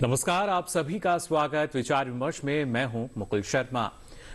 नमस्कार, आप सभी का स्वागत विचार विमर्श में। मैं हूं मुकुल शर्मा।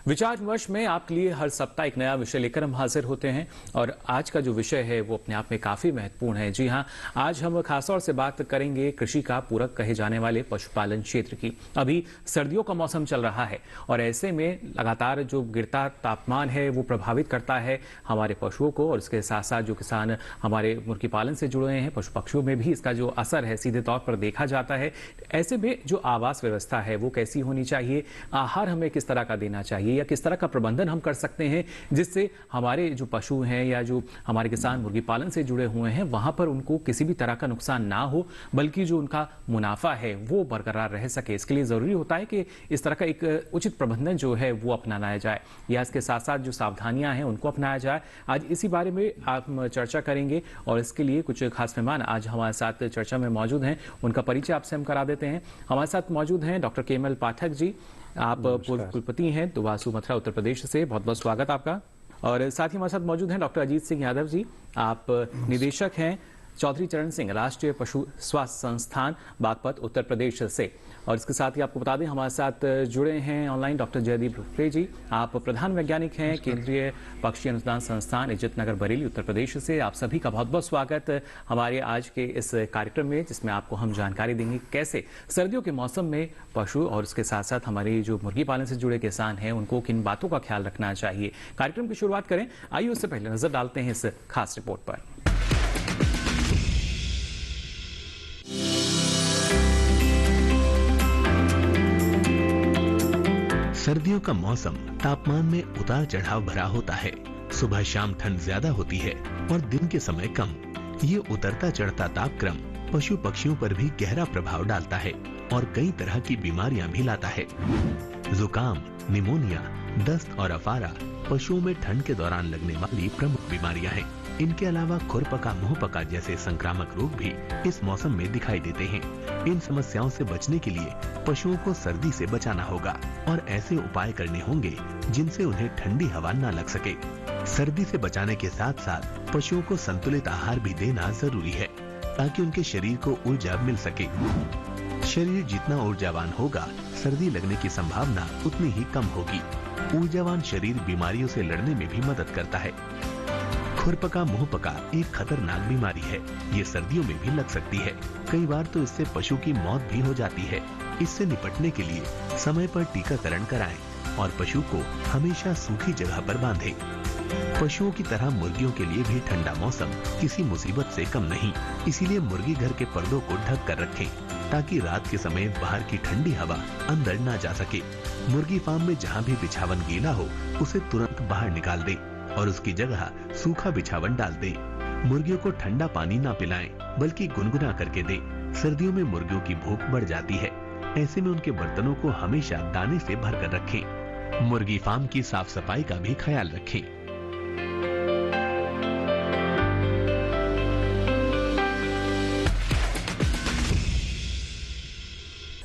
विचार विमर्श में आपके लिए हर सप्ताह एक नया विषय लेकर हम हाजिर होते हैं और आज का जो विषय है वो अपने आप में काफी महत्वपूर्ण है। जी हां, आज हम खासतौर से बात करेंगे कृषि का पूरक कहे जाने वाले पशुपालन क्षेत्र की। अभी सर्दियों का मौसम चल रहा है और ऐसे में लगातार जो गिरता तापमान है वो प्रभावित करता है हमारे पशुओं को और इसके साथ साथ जो किसान हमारे मुर्गी पालन से जुड़े हैं, पशु पक्षियों में भी इसका जो असर है सीधे तौर पर देखा जाता है। ऐसे में जो आवास व्यवस्था है वो कैसी होनी चाहिए, आहार हमें किस तरह का देना चाहिए या किस तरह का प्रबंधन हम कर सकते हैं जिससे हमारे जो पशु हैं या जो हमारे किसान मुर्गी पालन से जुड़े हुए हैं वहां पर उनको किसी भी तरह का नुकसान ना हो, बल्कि जो उनका मुनाफा है वो बरकरार रह सके। इसके लिए जरूरी होता है कि इस तरह का एक उचित प्रबंधन जो है वो अपनाया जाए या इसके साथ साथ जो सावधानियां हैं उनको अपनाया जाए। आज इसी बारे में आप चर्चा करेंगे और इसके लिए कुछ खास मेहमान आज हमारे साथ चर्चा में मौजूद हैं। उनका परिचय आपसे हम करा देते हैं। हमारे साथ मौजूद हैं डॉक्टर केमल पाठक जी। आप पूर्व कुलपति हैं दुवासू मथुरा उत्तर प्रदेश से। बहुत बहुत स्वागत आपका। और साथ ही हमारे साथ मौजूद हैं डॉक्टर अजीत सिंह यादव जी। आप निदेशक हैं चौधरी चरण सिंह राष्ट्रीय पशु स्वास्थ्य संस्थान बागपत उत्तर प्रदेश से। और इसके साथ ही आपको बता दें हमारे साथ जुड़े हैं ऑनलाइन डॉक्टर जयदीप रुपले जी। आप प्रधान वैज्ञानिक हैं केंद्रीय पक्षी अनुसंधान संस्थान इज्जत नगर बरेली उत्तर प्रदेश से। आप सभी का बहुत बहुत स्वागत हमारे आज के इस कार्यक्रम में, जिसमें आपको हम जानकारी देंगे कैसे सर्दियों के मौसम में पशु और उसके साथ साथ हमारी जो मुर्गी पालन से जुड़े किसान हैं उनको किन बातों का ख्याल रखना चाहिए। कार्यक्रम की शुरुआत करें। आइए उससे पहले नजर डालते हैं इस खास रिपोर्ट पर। सर्दियों का मौसम तापमान में उतार चढ़ाव भरा होता है। सुबह शाम ठंड ज्यादा होती है और दिन के समय कम। ये उतरता चढ़ता तापक्रम पशु पक्षियों पर भी गहरा प्रभाव डालता है और कई तरह की बीमारियां भी लाता है। जुकाम, निमोनिया, दस्त और अफारा पशुओं में ठंड के दौरान लगने वाली प्रमुख बीमारियां हैं। इनके अलावा खुरपका, मुंहपका जैसे संक्रामक रोग भी इस मौसम में दिखाई देते हैं। इन समस्याओं से बचने के लिए पशुओं को सर्दी से बचाना होगा और ऐसे उपाय करने होंगे जिनसे उन्हें ठंडी हवा न लग सके। सर्दी से बचाने के साथ साथ पशुओं को संतुलित आहार भी देना जरूरी है ताकि उनके शरीर को ऊर्जा मिल सके। शरीर जितना ऊर्जावान होगा, सर्दी लगने की संभावना उतनी ही कम होगी। ऊर्जावान शरीर बीमारियों से लड़ने में भी मदद करता है। खुरपका मुंहपका एक खतरनाक बीमारी है। ये सर्दियों में भी लग सकती है। कई बार तो इससे पशु की मौत भी हो जाती है। इससे निपटने के लिए समय पर टीकाकरण कराएं और पशु को हमेशा सूखी जगह पर बांधें। पशुओं की तरह मुर्गियों के लिए भी ठंडा मौसम किसी मुसीबत से कम नहीं। इसीलिए मुर्गी घर के पर्दों को ढक कर रखें ताकि रात के समय बाहर की ठंडी हवा अंदर ना जा सके। मुर्गी फार्म में जहाँ भी बिछावन गीला हो उसे तुरंत बाहर निकाल दें और उसकी जगह सूखा बिछावन डाल दें। मुर्गियों को ठंडा पानी ना पिलाएं, बल्कि गुनगुना करके दें। सर्दियों में मुर्गियों की भूख बढ़ जाती है। ऐसे में उनके बर्तनों को हमेशा दाने से भरकर रखें। मुर्गी फार्म की साफ सफाई का भी ख्याल रखें।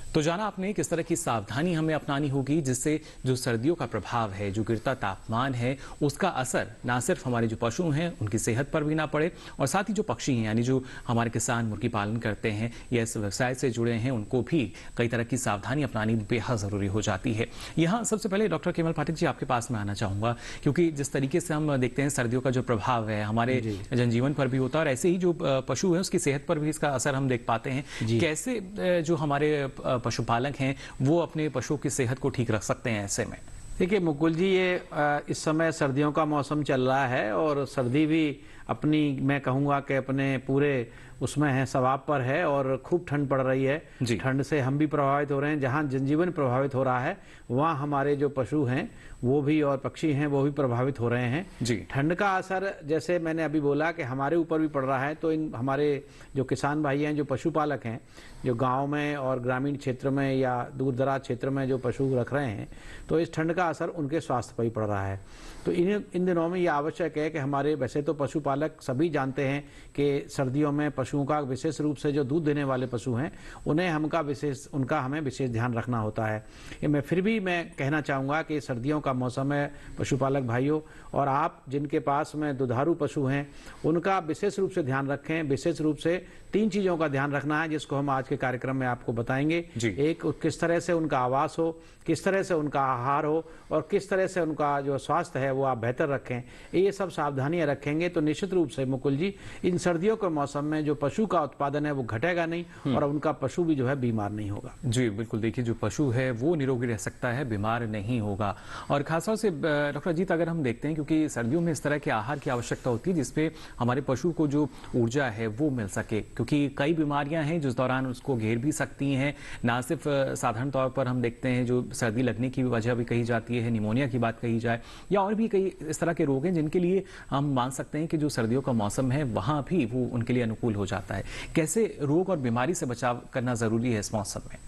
तो जाना आपने किस तरह की सावधानी हमें अपनानी होगी जिससे जो सर्दियों का प्रभाव है, जो गिरता तापमान है, उसका असर ना सिर्फ हमारे जो पशु हैं उनकी सेहत पर भी ना पड़े और साथ ही जो पक्षी हैं यानी जो हमारे किसान मुर्गी पालन करते हैं या इस व्यवसाय से जुड़े हैं उनको भी कई तरह की सावधानी अपनानी बेहद जरूरी हो जाती है। यहाँ सबसे पहले डॉक्टर केमल पाठक जी आपके पास में आना चाहूंगा, क्योंकि जिस तरीके से हम देखते हैं सर्दियों का जो प्रभाव है हमारे जनजीवन पर भी होता है और ऐसे ही जो पशु है उसकी सेहत पर भी इसका असर हम देख पाते हैं। कैसे जो हमारे पशुपालक हैं वो अपने पशुओं की सेहत को ठीक रख सकते हैं ऐसे में? देखिए मुकुल जी, ये इस समय सर्दियों का मौसम चल रहा है और सर्दी भी अपनी, मैं कहूँगा कि अपने पूरे उसमें है, सवाब पर है और खूब ठंड पड़ रही है। ठंड से हम भी प्रभावित हो रहे हैं। जहाँ जनजीवन प्रभावित हो रहा है वहाँ हमारे जो पशु हैं वो भी और पक्षी हैं वो भी प्रभावित हो रहे हैं। ठंड का असर जैसे मैंने अभी बोला कि हमारे ऊपर भी पड़ रहा है। तो इन हमारे जो किसान भाई हैं, जो पशुपालक हैं, जो गांव में और ग्रामीण क्षेत्र में या दूर दराज क्षेत्र में जो पशु रख रहे हैं, तो इस ठंड का असर उनके स्वास्थ्य पर ही पड़ रहा है। तो इन दिनों में ये आवश्यक है कि हमारे, वैसे तो पशुपालन पशुपालक सभी जानते हैं कि सर्दियों में पशुओं का विशेष रूप से जो दूध देने वाले पशु हैं उन्हें उनका हमें विशेष ध्यान रखना होता है। मैं फिर भी मैं कहना चाहूँगा कि सर्दियों का मौसम है पशुपालक भाइयों, और आप जिनके पास में दुधारू पशु हैं उनका विशेष रूप से ध्यान रखें। विशेष रूप से 3 चीज़ों का ध्यान रखना है जिसको हम आज के कार्यक्रम में आपको बताएंगे। एक, किस तरह से उनका आवास हो, किस तरह से उनका आहार हो और किस तरह से उनका जो स्वास्थ्य है वो आप बेहतर रखें। ये सब सावधानियां रखेंगे तो निश्चित रूप से मुकुल जी इन सर्दियों के मौसम में जो पशु का उत्पादन है वो घटेगा नहीं और उनका पशु भी जो है बीमार नहीं होगा। जी बिल्कुल, देखिए जो पशु है वो निरोगी रह सकता है, बीमार नहीं होगा। और खासतौर से डॉक्टर अजीत अगर हम देखते हैं क्योंकि सर्दियों में इस तरह के आहार की आवश्यकता होती है जिसपे हमारे पशु को जो ऊर्जा है वो मिल सके, क्योंकि कई बीमारियां हैं जिस दौरान उसको घेर भी सकती हैं। ना सिर्फ साधारण तौर पर हम देखते हैं जो सर्दी लगने की वजह भी कही जाती है, निमोनिया की बात कही जाए, या और भी कई इस तरह के रोग हैं जिनके लिए हम मान सकते हैं कि जो सर्दियों का मौसम है वहां भी वो उनके लिए अनुकूल हो जाता है। कैसे रोग और बीमारी से बचाव करना जरूरी है इस मौसम में?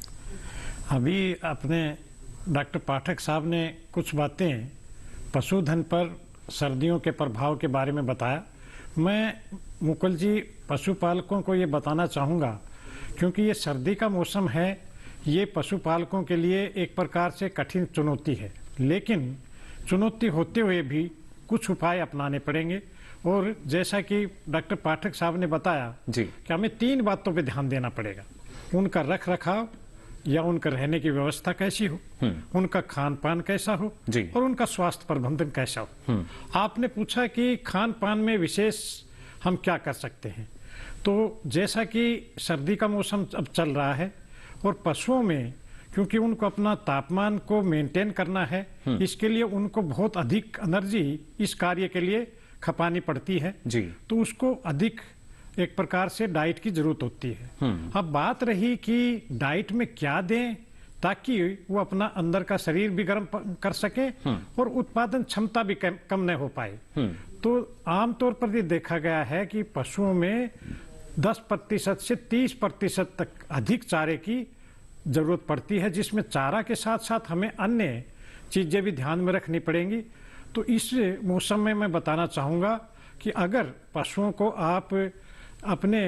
अभी अपने डॉक्टर पाठक साहब ने कुछ बातें पशुधन पर सर्दियों के प्रभाव के बारे में बताया। मैं मुकुल जी पशुपालकों को ये बताना चाहूँगा, क्योंकि ये सर्दी का मौसम है, ये पशुपालकों के लिए एक प्रकार से कठिन चुनौती है, लेकिन चुनौती होते हुए भी कुछ उपाय अपनाने पड़ेंगे। और जैसा कि डॉक्टर पाठक साहब ने बताया जी कि हमें 3 बातों पे ध्यान देना पड़ेगा। उनका रख रखाव या उनका रहने की व्यवस्था कैसी हो, उनका खान पान कैसा हो और उनका स्वास्थ्य प्रबंधन कैसा हो। आपने पूछा कि खान पान में विशेष हम क्या कर सकते हैं, तो जैसा कि सर्दी का मौसम अब चल रहा है और पशुओं में क्योंकि उनको अपना तापमान को मेंटेन करना है, इसके लिए उनको बहुत अधिक एनर्जी इस कार्य के लिए खपानी पड़ती है जी, तो उसको अधिक एक प्रकार से डाइट की जरूरत होती है। अब बात रही कि डाइट में क्या दें ताकि वो अपना अंदर का शरीर भी गर्म कर सके और उत्पादन क्षमता भी कम न हो पाए, तो आमतौर पर ये देखा गया है कि पशुओं में 10% से 30% तक अधिक चारे की जरूरत पड़ती है, जिसमें चारा के साथ साथ हमें अन्य चीजें भी ध्यान में रखनी पड़ेंगी। तो इस मौसम में मैं बताना चाहूँगा कि अगर पशुओं को आप अपने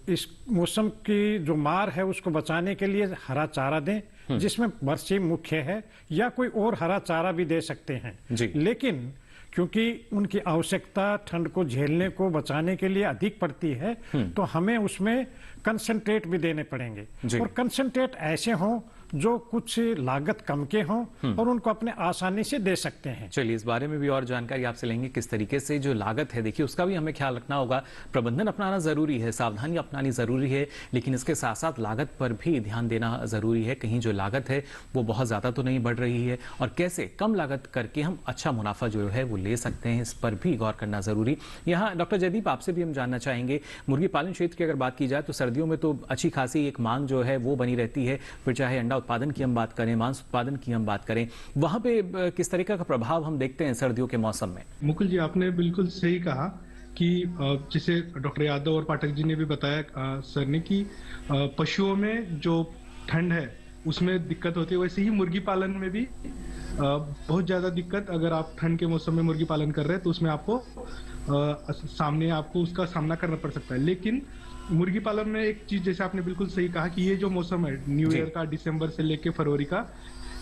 इस मौसम की जो मार है उसको बचाने के लिए हरा चारा दें, जिसमें बरसीम मुख्य है, या कोई और हरा चारा भी दे सकते हैं। लेकिन क्योंकि उनकी आवश्यकता ठंड को झेलने को बचाने के लिए अधिक पड़ती है, तो हमें उसमें कंसंट्रेट भी देने पड़ेंगे, और कंसंट्रेट ऐसे हों जो कुछ लागत कम के हों और उनको अपने आसानी से दे सकते हैं। चलिए इस बारे में भी और जानकारी आपसे लेंगे, किस तरीके से जो लागत है देखिए उसका भी हमें ख्याल रखना होगा। प्रबंधन अपनाना जरूरी है, सावधानी अपनानी जरूरी है, लेकिन इसके साथ साथ लागत पर भी ध्यान देना जरूरी है। कहीं जो लागत है वो बहुत ज्यादा तो नहीं बढ़ रही है, और कैसे कम लागत करके हम अच्छा मुनाफा जो है वो ले सकते हैं, इस पर भी गौर करना जरूरी। यहाँ डॉक्टर जयदीप आपसे भी हम जानना चाहेंगे, मुर्गी पालन क्षेत्र की अगर बात की जाए तो सर्दियों में तो अच्छी खासी एक मांग जो है वो बनी रहती है, फिर चाहे अंडा उत्पादन की हम बात करें, मांस उत्पादन की हम बात करें, वहां पे किस तरीके का प्रभाव हम देखते हैं सर्दियों के मौसम में? मुकुल जी आपने बिल्कुल सही कहा कि जिसे डॉक्टर यादव और पाठक जी ने भी बताया सर ने कि पशुओं में जो ठंड है उसमें दिक्कत होती है, वैसे ही मुर्गी पालन में भी बहुत ज्यादा दिक्कत, अगर आप ठंड के मौसम में मुर्गी पालन कर रहे हैं तो उसमें आपको आपको उसका सामना करना पड़ सकता है। लेकिन मुर्गी पालन में एक चीज जैसे आपने बिल्कुल सही कहा कि ये जो मौसम है न्यू ईयर का, दिसंबर से लेके फरवरी का,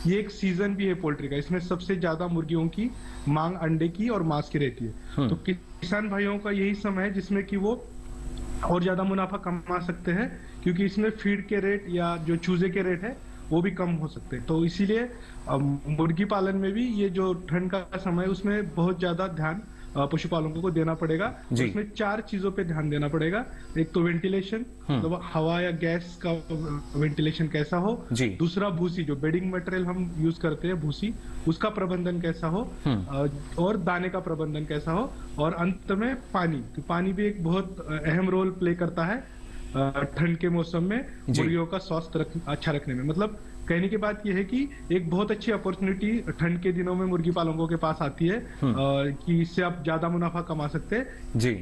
ये एक सीजन भी है पोल्ट्री का, इसमें सबसे ज्यादा मुर्गियों की मांग अंडे की और मांस की रहती है। तो किसान भाइयों का यही समय है जिसमें कि वो और ज्यादा मुनाफा कमा सकते हैं, क्योंकि इसमें फीड के रेट या जो चूजे के रेट है वो भी कम हो सकते हैं। तो इसीलिए मुर्गी पालन में भी ये जो ठंड का समय है उसमें बहुत ज्यादा ध्यान पशुपालकों को देना पड़ेगा। इसमें 4 चीजों पे ध्यान देना पड़ेगा। एक तो वेंटिलेशन, मतलब हवा या गैस का वेंटिलेशन कैसा हो, दूसरा भूसी, जो बेडिंग मटेरियल हम यूज करते हैं भूसी, उसका प्रबंधन कैसा हो, और दाने का प्रबंधन कैसा हो, और अंत में पानी। तो पानी भी एक बहुत अहम रोल प्ले करता है ठंड के मौसम में मुर्गियों का स्वास्थ्य अच्छा रखने में। मतलब कहने की बात यह है कि एक बहुत अच्छी अपॉर्चुनिटी ठंड के दिनों में मुर्गी पालकों के पास आती है कि इससे आप ज्यादा मुनाफा कमा सकते हैं। जी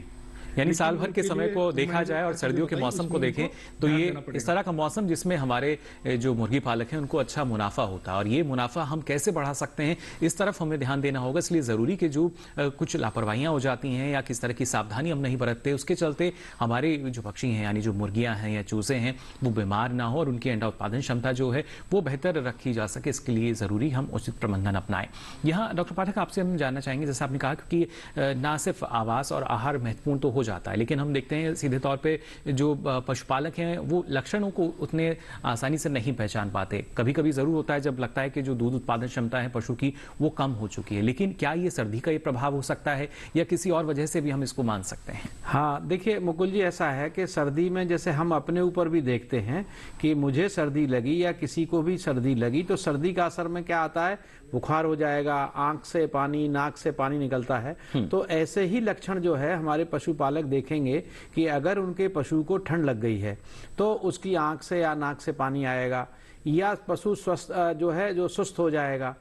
यानी साल भर के समय को देखा जाए और सर्दियों के मौसम को देखें तो ये इस तरह का मौसम जिसमें हमारे जो मुर्गी पालक हैं उनको अच्छा मुनाफा होता है, और ये मुनाफा हम कैसे बढ़ा सकते हैं इस तरफ हमें ध्यान देना होगा। इसलिए जरूरी कि जो कुछ लापरवाहियां हो जाती हैं या किस तरह की सावधानी हम नहीं बरतते उसके चलते हमारे जो पक्षी हैं यानी जो मुर्गियां हैं या चूजे हैं वो बीमार ना हो और उनकी अंडा उत्पादन क्षमता जो है वो बेहतर रखी जा सके, इसके लिए जरूरी हम उचित प्रबंधन अपनाएं। यहाँ डॉक्टर पाठक आपसे हम जानना चाहेंगे, जैसे आपने कहा कि ना सिर्फ आवास और आहार महत्वपूर्ण तो हो जाता है, लेकिन हम देखते हैं सीधे तौर पे जो पशुपालक हैं वो लक्षणों को उतने आसानी से नहीं पहचान पाते। कभी कभी जरूर होता है जब लगता है कि जो दूध उत्पादन क्षमता है पशु की वो कम हो चुकी है, लेकिन क्या ये सर्दी का ये प्रभाव हो सकता है या किसी और वजह से भी हम इसको मान सकते हैं? हाँ, देखिए मुकुल जी, ऐसा है कि सर्दी में जैसे हम अपने ऊपर भी देखते हैं कि मुझे सर्दी लगी या किसी को भी सर्दी लगी तो सर्दी का असर में क्या आता है, बुखार हो जाएगा, आंख से पानी, नाक से पानी निकलता है। तो ऐसे ही लक्षण जो है हमारे पशुपालक देखेंगे कि अगर उनके पशु को ठंड लग गई है तो उसकी आंख से या नाक से पानी आएगा, या पशु स्वस्थ जो है जो सुस्त हो जाएगा,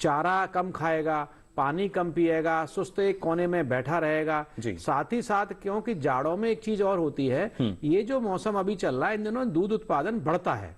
चारा कम खाएगा, पानी कम पिएगा, सुस्त एक कोने में बैठा रहेगा। साथ ही साथ क्योंकि जाड़ों में एक चीज और होती है, ये जो मौसम अभी चल रहा है इन दिनों दूध उत्पादन बढ़ता है,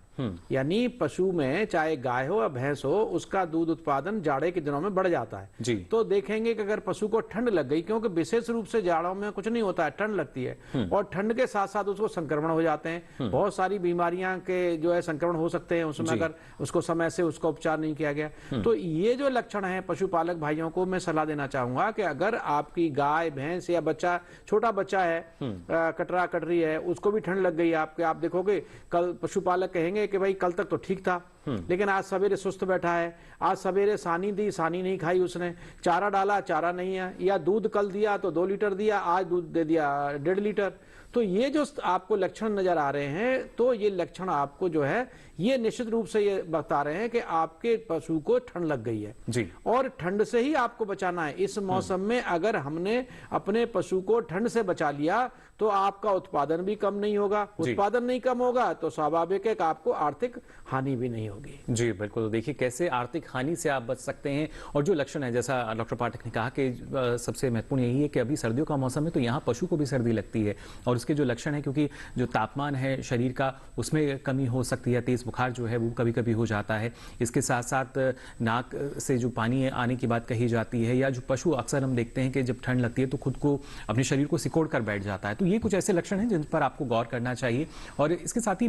यानी पशु में चाहे गाय हो या भैंस हो उसका दूध उत्पादन जाड़े के दिनों में बढ़ जाता है। तो देखेंगे कि अगर पशु को ठंड लग गई, क्योंकि विशेष रूप से जाड़ों में कुछ नहीं होता है, ठंड लगती है और ठंड के साथ साथ उसको संक्रमण हो जाते हैं, बहुत सारी बीमारियां के जो है संक्रमण हो सकते हैं उसमें अगर उसको समय से उसका उपचार नहीं किया गया। तो ये जो लक्षण है पशुपालक भाइयों को मैं सलाह देना चाहूंगा कि अगर आपकी गाय भैंस या बच्चा, छोटा बच्चा है, कटरा कटरी है, उसको भी ठंड लग गई आपके, आप देखोगे कल पशुपालक कहेंगे कि भाई कल तक तो ठीक था लेकिन आज सवेरे सुस्त बैठा है, आज सवेरे सानी दी, सानी नहीं खाई उसने, चारा डाला, चारा नहीं है, या दूध कल दिया तो 2 लीटर दिया, आज दूध दे दिया 1.5 लीटर। तो ये जो आपको लक्षण नजर आ रहे हैं तो ये लक्षण आपको जो है ये निश्चित रूप से ये बता रहे हैं कि आपके पशु को ठंड लग गई है जी। और ठंड से ही आपको बचाना है। इस मौसम में अगर हमने अपने पशु को ठंड से बचा लिया तो आपका उत्पादन भी कम नहीं होगा, उत्पादन नहीं कम होगा तो स्वाभाविक है कि आपको आर्थिक हानि भी नहीं होगी। जी बिल्कुल, देखिए कैसे आर्थिक हानि से आप बच सकते हैं। और जो लक्षण है जैसा डॉक्टर पाठक ने कहा कि सबसे महत्वपूर्ण यही है कि अभी सर्दियों का मौसम है तो यहाँ पशु को भी सर्दी लगती है और उसके जो लक्षण है क्योंकि जो तापमान है शरीर का उसमें कमी हो सकती है, तेज बुखार जो है वो कभी कभी हो जाता है। इसके साथ साथ नाक से जो पानी आने की बात कही जाती है, या जो पशु अक्सर हम देखते हैं कि जब ठंड लगती है तो खुद को अपने शरीर को सिकोड़ कर बैठ जाता है। तो ये कुछ ऐसे लक्षण हैं जिन पर आपको गौर करना चाहिए। और इसके साथ ही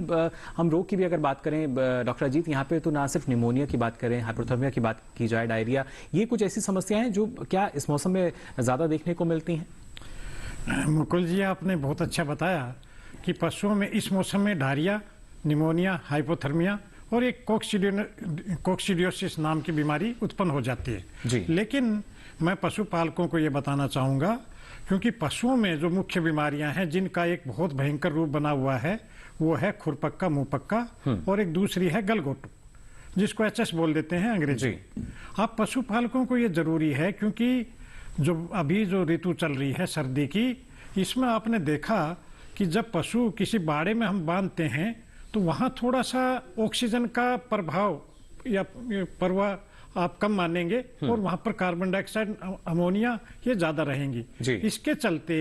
हम रोग की भी अगर बात करें डॉक्टर अजीत, यहाँ पे तो ना सिर्फ निमोनिया की बात करें, हाइपोथर्मिया की बात की जाए, डायरिया, ये कुछ ऐसी समस्याएं हैं जो क्या इस मौसम में ज्यादा देखने को मिलती हैं? मुकुल जी, आपने बहुत अच्छा बताया कि पशुओं में इस मौसम में डायरिया, निमोनिया, हाइपोथर्मिया और एक कोक्सीडियोसिस नाम की बीमारी उत्पन्न हो जाती है जी। लेकिन मैं पशुपालकों को ये बताना चाहूँगा, क्योंकि पशुओं में जो मुख्य बीमारियां हैं जिनका एक बहुत भयंकर रूप बना हुआ है वो है खुरपक्का, मुंहपक्का और एक दूसरी है गलघोटू, जिसको HS बोल देते हैं अंग्रेजी। आप पशुपालकों को ये जरूरी है, क्योंकि जो अभी जो ऋतु चल रही है सर्दी की, इसमें आपने देखा कि जब पशु किसी बाड़े में हम बांधते हैं तो वहाँ थोड़ा सा ऑक्सीजन का प्रभाव या प्रवाह आप कम मानेंगे और वहां पर कार्बन डाइऑक्साइड, अमोनिया ये ज्यादा रहेंगी। इसके चलते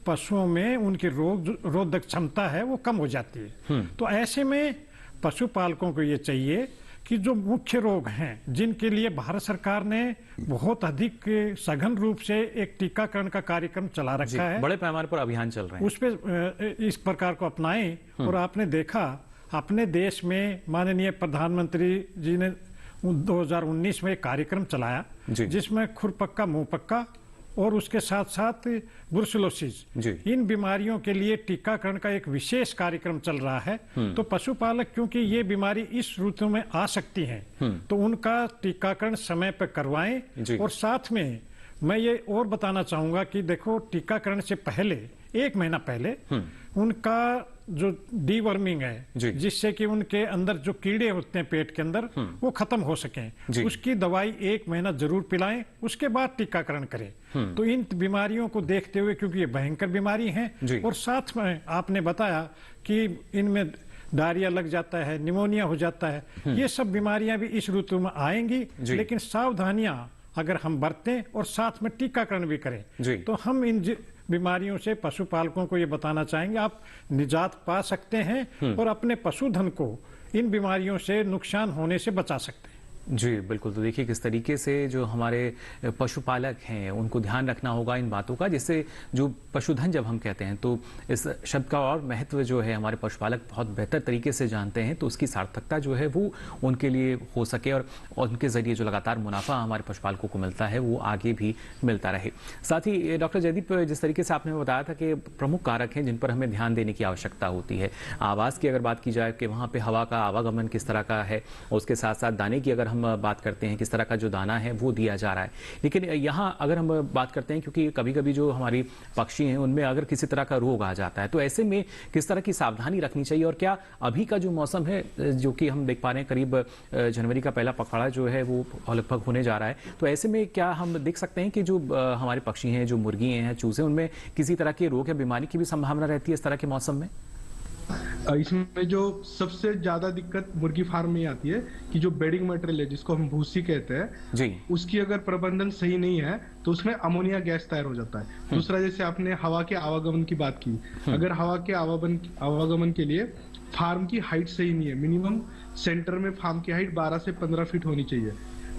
पशुओं में उनकी रोधक क्षमता है वो कम हो जाती है। तो ऐसे में पशुपालकों को ये चाहिए कि जो मुख्य रोग हैं जिनके लिए भारत सरकार ने बहुत अधिक सघन रूप से एक टीकाकरण का कार्यक्रम चला रखा है, बड़े पैमाने पर अभियान चल रहे हैं, उस पे इस प्रकार को अपनाएं। और आपने देखा अपने देश में माननीय प्रधानमंत्री जी ने 2019 में एक कार्यक्रम चलाया जिसमें खुरपक्का, मुंहपक्का और उसके साथ साथ ब्रुसेलोसिस, इन बीमारियों के लिए टीकाकरण का एक विशेष कार्यक्रम चल रहा है। तो पशुपालक, क्योंकि ये बीमारी इस ऋतु में आ सकती है तो उनका टीकाकरण समय पर करवाएं। और साथ में मैं ये और बताना चाहूंगा कि देखो, टीकाकरण से पहले 1 महीना पहले उनका जो डीवर्मिंग है, जिससे कि उनके अंदर जो कीड़े होते हैं पेट के अंदर वो खत्म हो सकें, उसकी दवाई 1 महीना जरूर पिलाएं, उसके बाद टीकाकरण करें। तो इन बीमारियों को देखते हुए, क्योंकि ये भयंकर बीमारी हैं, और साथ में आपने बताया कि इनमें डायरिया लग जाता है, निमोनिया हो जाता है, ये सब बीमारियां भी इस ऋतु में आएंगी। लेकिन सावधानियां अगर हम बरतें और साथ में टीकाकरण भी करें तो हम इन बीमारियों से पशुपालकों को ये बताना चाहेंगे आप निजात पा सकते हैं और अपने पशुधन को इन बीमारियों से नुकसान होने से बचा सकते हैं। जी बिल्कुल। तो देखिए किस तरीके से जो हमारे पशुपालक हैं उनको ध्यान रखना होगा इन बातों का, जिससे जो पशुधन जब हम कहते हैं तो इस शब्द का और महत्व जो है हमारे पशुपालक बहुत बेहतर तरीके से जानते हैं, तो उसकी सार्थकता जो है वो उनके लिए हो सके और उनके जरिए जो लगातार मुनाफा हमारे पशुपालकों को मिलता है वो आगे भी मिलता रहे। साथ ही डॉक्टर जयदीप, जिस तरीके से आपने बताया था कि प्रमुख कारक हैं जिन पर हमें ध्यान देने की आवश्यकता होती है, आवास की अगर बात की जाए कि वहाँ पे हवा का आवागमन किस तरह का है, उसके साथ साथ दाने की अगर हम बात करते हैं किस तरह का जो दाना है वो दिया जा रहा है। लेकिन यहाँ अगर हम बात करते हैं, क्योंकि कभी कभी जो हमारी पक्षी हैं उनमें अगर किसी तरह का रोग आ जाता है तो ऐसे में किस तरह की सावधानी रखनी चाहिए, और क्या अभी का जो मौसम है जो कि हम देख पा रहे हैं करीब जनवरी का पहला पखवाड़ा जो है वो लगभग होने जा रहा है, तो ऐसे में क्या हम देख सकते हैं कि जो हमारे पक्षी हैं, जो मुर्गी हैं, चूजे, उनमें किसी तरह के रोग या बीमारी की भी संभावना रहती है इस तरह के मौसम में? इसमें जो सबसे ज्यादा दिक्कत मुर्गी फार्म में आती है कि जो बेडिंग मटेरियल है जिसको हम भूसी कहते हैं जी, उसकी अगर प्रबंधन सही नहीं है तो उसमें अमोनिया गैस तैयार हो जाता है। दूसरा, जैसे आपने हवा के आवागमन की बात की, अगर हवा के आवागमन के लिए फार्म की हाइट सही नहीं है, मिनिमम सेंटर में फार्म की हाइट 12 से 15 फीट होनी चाहिए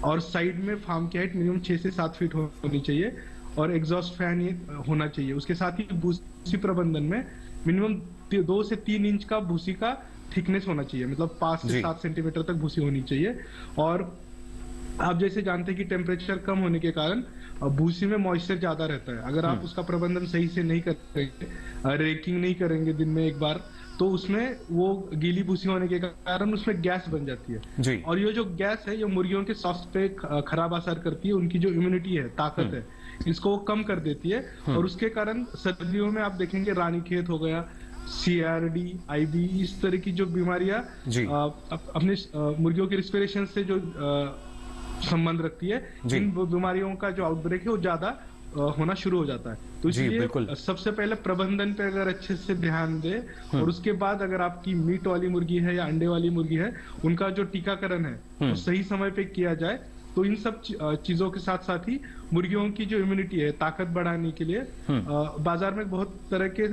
और साइड में फार्म की हाइट मिनिमम 6 से 7 फीट होनी चाहिए और एग्जॉस्ट फैन होना चाहिए। उसके साथ ही भूसी प्रबंधन में मिनिमम 2 से 3 इंच का भूसी का थिकनेस होना चाहिए, मतलब 5 से 7 सेंटीमीटर तक भूसी होनी चाहिए। और आप जैसे जानते हैं कि टेम्परेचर कम होने के कारण भूसी में मॉइस्चर ज्यादा रहता है। अगर आप उसका प्रबंधन सही से नहीं करेंगे, रेकिंग नहीं करेंगे दिन में एक बार, तो उसमें वो गीली भूसी होने के कारण उसमें गैस बन जाती है जी। और ये जो गैस है ये मुर्गियों के स्वास्थ्य पे खराब असर करती है, उनकी जो इम्यूनिटी है, ताकत है, इसको कम कर देती है। और उसके कारण सर्दियों में आप देखेंगे रानीखेत हो गया, CRD, IB, इस तरह की जो बीमारियां अपने मुर्गियों के रिस्पिरेशन से जो संबंध रखती है, इन बीमारियों का जो आउटब्रेक है वो ज्यादा होना शुरू हो जाता है। तो इसलिए सबसे पहले प्रबंधन पे अगर अच्छे से ध्यान दे और उसके बाद अगर आपकी मीट वाली मुर्गी है या अंडे वाली मुर्गी है, उनका जो टीकाकरण है वो सही समय पे किया जाए, तो इन सब चीजों के साथ साथ ही मुर्गियों की जो इम्यूनिटी है, ताकत बढ़ाने के लिए बाजार में बहुत तरह के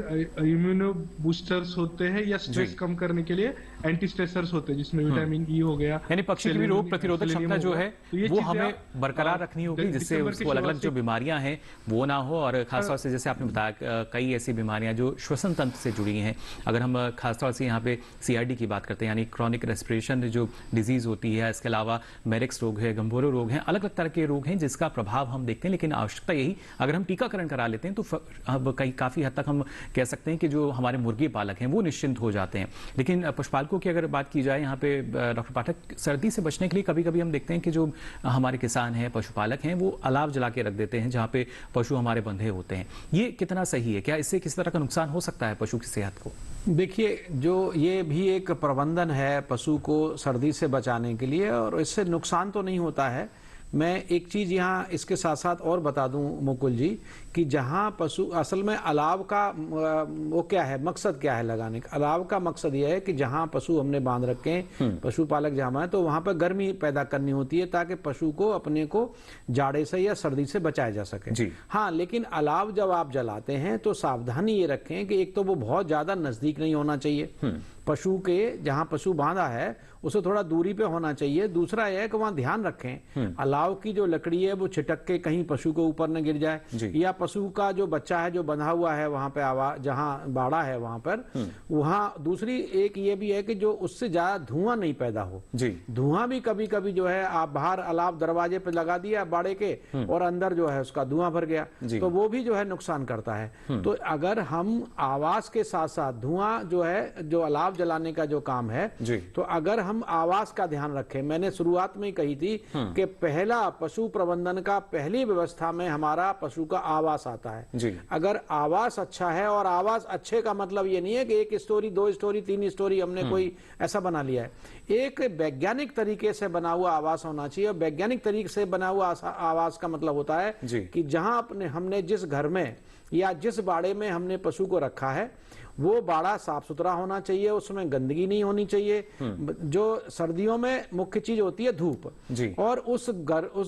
इम्यूनो बूस्टर्स होते हैं या स्ट्रेस कम करने के लिए एंटी स्ट्रेसर्स होते हैं, जिसमें विटामिन ई हो गया, यानी पक्षी की भी रोग प्रतिरोधक क्षमता जो है वो हमें बरकरार रखनी होगी, जिससे उसको अलग अलग जो बीमारियां हैं वो ना हो। और खासतौर से जैसे आपने बताया कई ऐसी बीमारियां जो श्वसन तंत्र से जुड़ी हैं, अगर हम खासतौर से यहाँ पे CRD की बात करते हैं यानी क्रॉनिक रेस्पिरेशन जो डिजीज होती है, इसके अलावा मेरिक्स रोग है, गंभोरो रोग हैं, अलग अलग तरह के रोग हैं जिसका प्रभाव हम देखते हैं। लेकिन आवश्यकता यही, अगर हम टीकाकरण करा लेते हैं तो अब काफी हद तक हम कह सकते हैं कि जो हमारे मुर्गी पालक हैं वो निश्चिंत हो जाते हैं। लेकिन पशुपालकों की अगर बात की जाए यहाँ पे डॉक्टर पाठक, सर्दी से बचने के लिए कभी कभी हम देखते हैं कि जो हमारे किसान हैं, पशुपालक हैं, वो अलाव जला के रख देते हैं जहाँ पे पशु हमारे बंधे होते हैं। ये कितना सही है? क्या इससे किस तरह का नुकसान हो सकता है पशु की सेहत को? देखिए, जो ये भी एक प्रबंधन है पशु को सर्दी से बचाने के लिए, और इससे नुकसान तो नहीं होता है। मैं एक चीज यहाँ इसके साथ साथ और बता दूं मुकुल जी, कि जहाँ पशु असल में अलाव का वो क्या है, मकसद क्या है लगाने का? अलाव का मकसद यह है कि जहाँ पशु हमने बांध रखे हैं, पशुपालक जहाँ है, तो वहां पर गर्मी पैदा करनी होती है ताकि पशु को अपने को जाड़े से या सर्दी से बचाया जा सके जी। हाँ, लेकिन अलाव जब आप जलाते हैं तो सावधानी ये रखें कि एक तो वो बहुत ज्यादा नजदीक नहीं होना चाहिए पशु के, जहां पशु बांधा है उसे थोड़ा दूरी पे होना चाहिए। दूसरा यह है कि वहां ध्यान रखें अलाव की जो लकड़ी है वो छिटक के कहीं पशु के ऊपर न गिर जाए, या पशु का जो बच्चा है जो बंधा हुआ है वहां पे जहां बाड़ा है वहां पर, वहां दूसरी एक ये भी है कि जो उससे ज्यादा धुआं नहीं पैदा हो जी। धुआं भी कभी कभी जो है आप बाहर अलाव दरवाजे पे लगा दिया बाड़े के और अंदर जो है उसका धुआं भर गया, तो वो भी जो है नुकसान करता है। तो अगर हम आवास के साथ साथ धुआं जो है, जो अलाव जलाने का जो काम है, तो अगर हम आवास का ध्यान रखें, मैंने शुरुआत में ही कही थी कि पहला पशु प्रबंधन का पहली व्यवस्था में हमारा पशु का आवास आता है जी। अगर आवास अच्छा है, और आवास अच्छे का मतलब ये नहीं है कि 1 स्टोरी 2 स्टोरी 3 स्टोरी हमने कोई ऐसा बना लिया है, एक वैज्ञानिक तरीके से बना हुआ आवास होना चाहिए। और वैज्ञानिक तरीके से बना हुआ आवास का मतलब होता है कि जहां हमने जिस घर में या जिस बाड़े में हमने पशु को रखा है वो बाड़ा साफ सुथरा होना चाहिए, उसमें गंदगी नहीं होनी चाहिए। जो सर्दियों में मुख्य चीज होती है धूप जी। और उस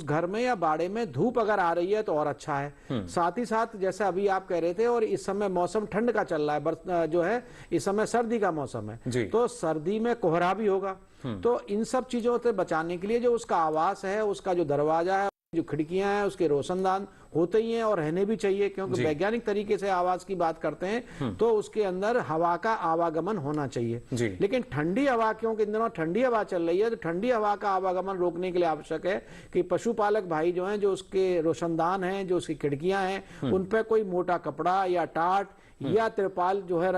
घर में या बाड़े में धूप अगर आ रही है तो और अच्छा है। साथ ही साथ जैसे अभी आप कह रहे थे, और इस समय मौसम ठंड का चल रहा है, जो है इस समय सर्दी का मौसम है, तो सर्दी में कोहरा भी होगा। तो इन सब चीजों से बचाने के लिए जो उसका आवास है, उसका जो दरवाजा है, जो खिड़कियां हैं, उसके रोशनदान होते ही हैं और रहने भी चाहिए, क्योंकि वैज्ञानिक तरीके से आवाज की बात करते हैं तो उसके अंदर हवा का आवागमन होना चाहिए। लेकिन ठंडी हवा, क्योंकि इन दिनों ठंडी हवा चल रही है, तो ठंडी हवा का आवागमन रोकने के लिए आवश्यक है कि पशुपालक भाई जो हैं, जो उसके रोशनदान हैं, जो उसकी खिड़कियां हैं, उन पर कोई मोटा कपड़ा या टाट या तिरपाल जो है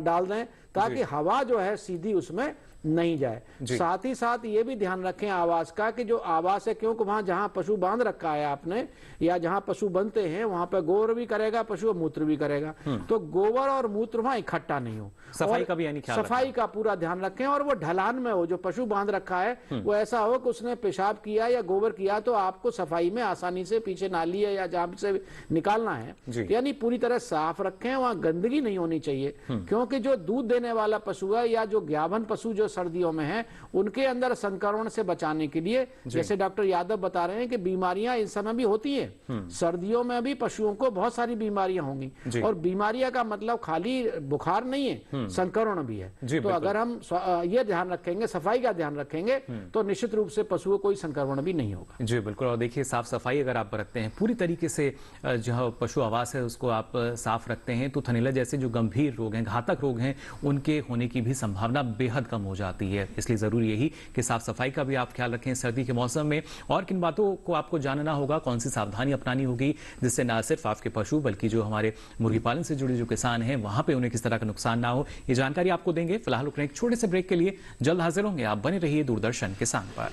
डाल दें, ताकि हवा जो है सीधी उसमें नहीं जाए। साथ ही साथ ये भी ध्यान रखें आवास का, कि जो आवास है, क्योंकि वहां जहां पशु बांध रखा है आपने, या जहां पशु बनते हैं, वहां पर गोबर भी करेगा पशु और मूत्र भी करेगा, तो गोबर और मूत्र वहां इकट्ठा नहीं हो। सफाई का भी यानी ख्याल सफाई का पूरा ध्यान रखें, और वो ढलान में हो, जो पशु बांध रखा है वो ऐसा हो कि उसने पेशाब किया या गोबर किया तो आपको सफाई में आसानी से पीछे नाली है या जहां से निकालना है, यानी पूरी तरह साफ रखें, वहां गंदगी नहीं होनी चाहिए। क्योंकि जो दूध देने वाला पशु है या जो ग्यावन पशु जो सर्दियों में है, उनके अंदर संक्रमण से बचाने के लिए, जैसे डॉक्टर यादव बता रहे हैं कि बीमारियां इस समय भी होती है, सर्दियों में भी पशुओं को बहुत सारी बीमारियां होंगी, और बीमारियां का मतलब खाली बुखार नहीं है, संक्रमण भी है। तो अगर हम ये ध्यान रखेंगे, सफाई का ध्यान रखेंगे, तो निश्चित रूप से पशुओं को कोई संक्रमण भी नहीं होगा। जी बिल्कुल। और देखिए, साफ सफाई अगर आप रखते हैं पूरी तरीके से, जो पशु आवास है उसको आप साफ रखते हैं, तो थनैला जैसे जो गंभीर रोग हैं, घातक रोग हैं, उनके होने की भी संभावना बेहद कम हो जाती है। इसलिए जरूरी यही कि साफ सफाई का भी आप ख्याल रखें सर्दी के मौसम में। और किन बातों को आपको जानना होगा, कौन सी सावधानी अपनानी होगी, जिससे ना सिर्फ आपके पशु बल्कि जो हमारे मुर्गी पालन से जुड़े जो किसान हैं वहां पे उन्हें किस तरह का नुकसान ना हो, ये जानकारी आपको देंगे। फिलहाल रुकने एक छोटे से ब्रेक के लिए, जल्द हाजिर होंगे। आप बने रहिए दूरदर्शन किसान पर।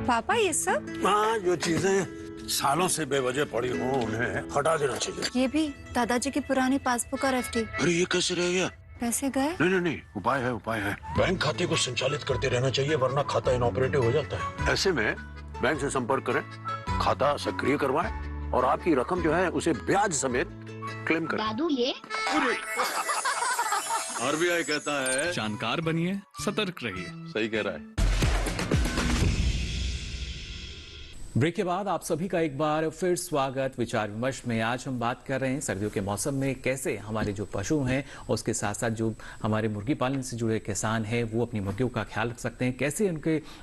पापा, ये सब? हाँ, जो चीजें सालों से बेवजह पड़ी हो उन्हें हटा देना चाहिए। ये भी दादाजी की पुरानी पासबुक और एफडी। अरे ये कैसे रह गया? पैसे गए? नहीं, उपाय है, उपाय है। बैंक खाते को संचालित करते रहना चाहिए, वरना खाता इनऑपरेटिव हो जाता है। ऐसे में बैंक से संपर्क करें, खाता सक्रिय करवाएं और आपकी रकम जो है उसे ब्याज समेत क्लेम करें। दादू ये आरबीआई कहता है जानकार बनिए, सतर्क रहिए। सही कह रहा है। ब्रेक के बाद आप सभी का एक बार फिर स्वागत विचार विमर्श में। आज हम बात कर रहे हैं सर्दियों के मौसम में कैसे हमारे जो पशु हैं और उसके साथ साथ जो हमारे मुर्गी पालन से जुड़े किसान हैं वो अपनी मुर्गियों का ख्याल रख सकते हैं, कैसे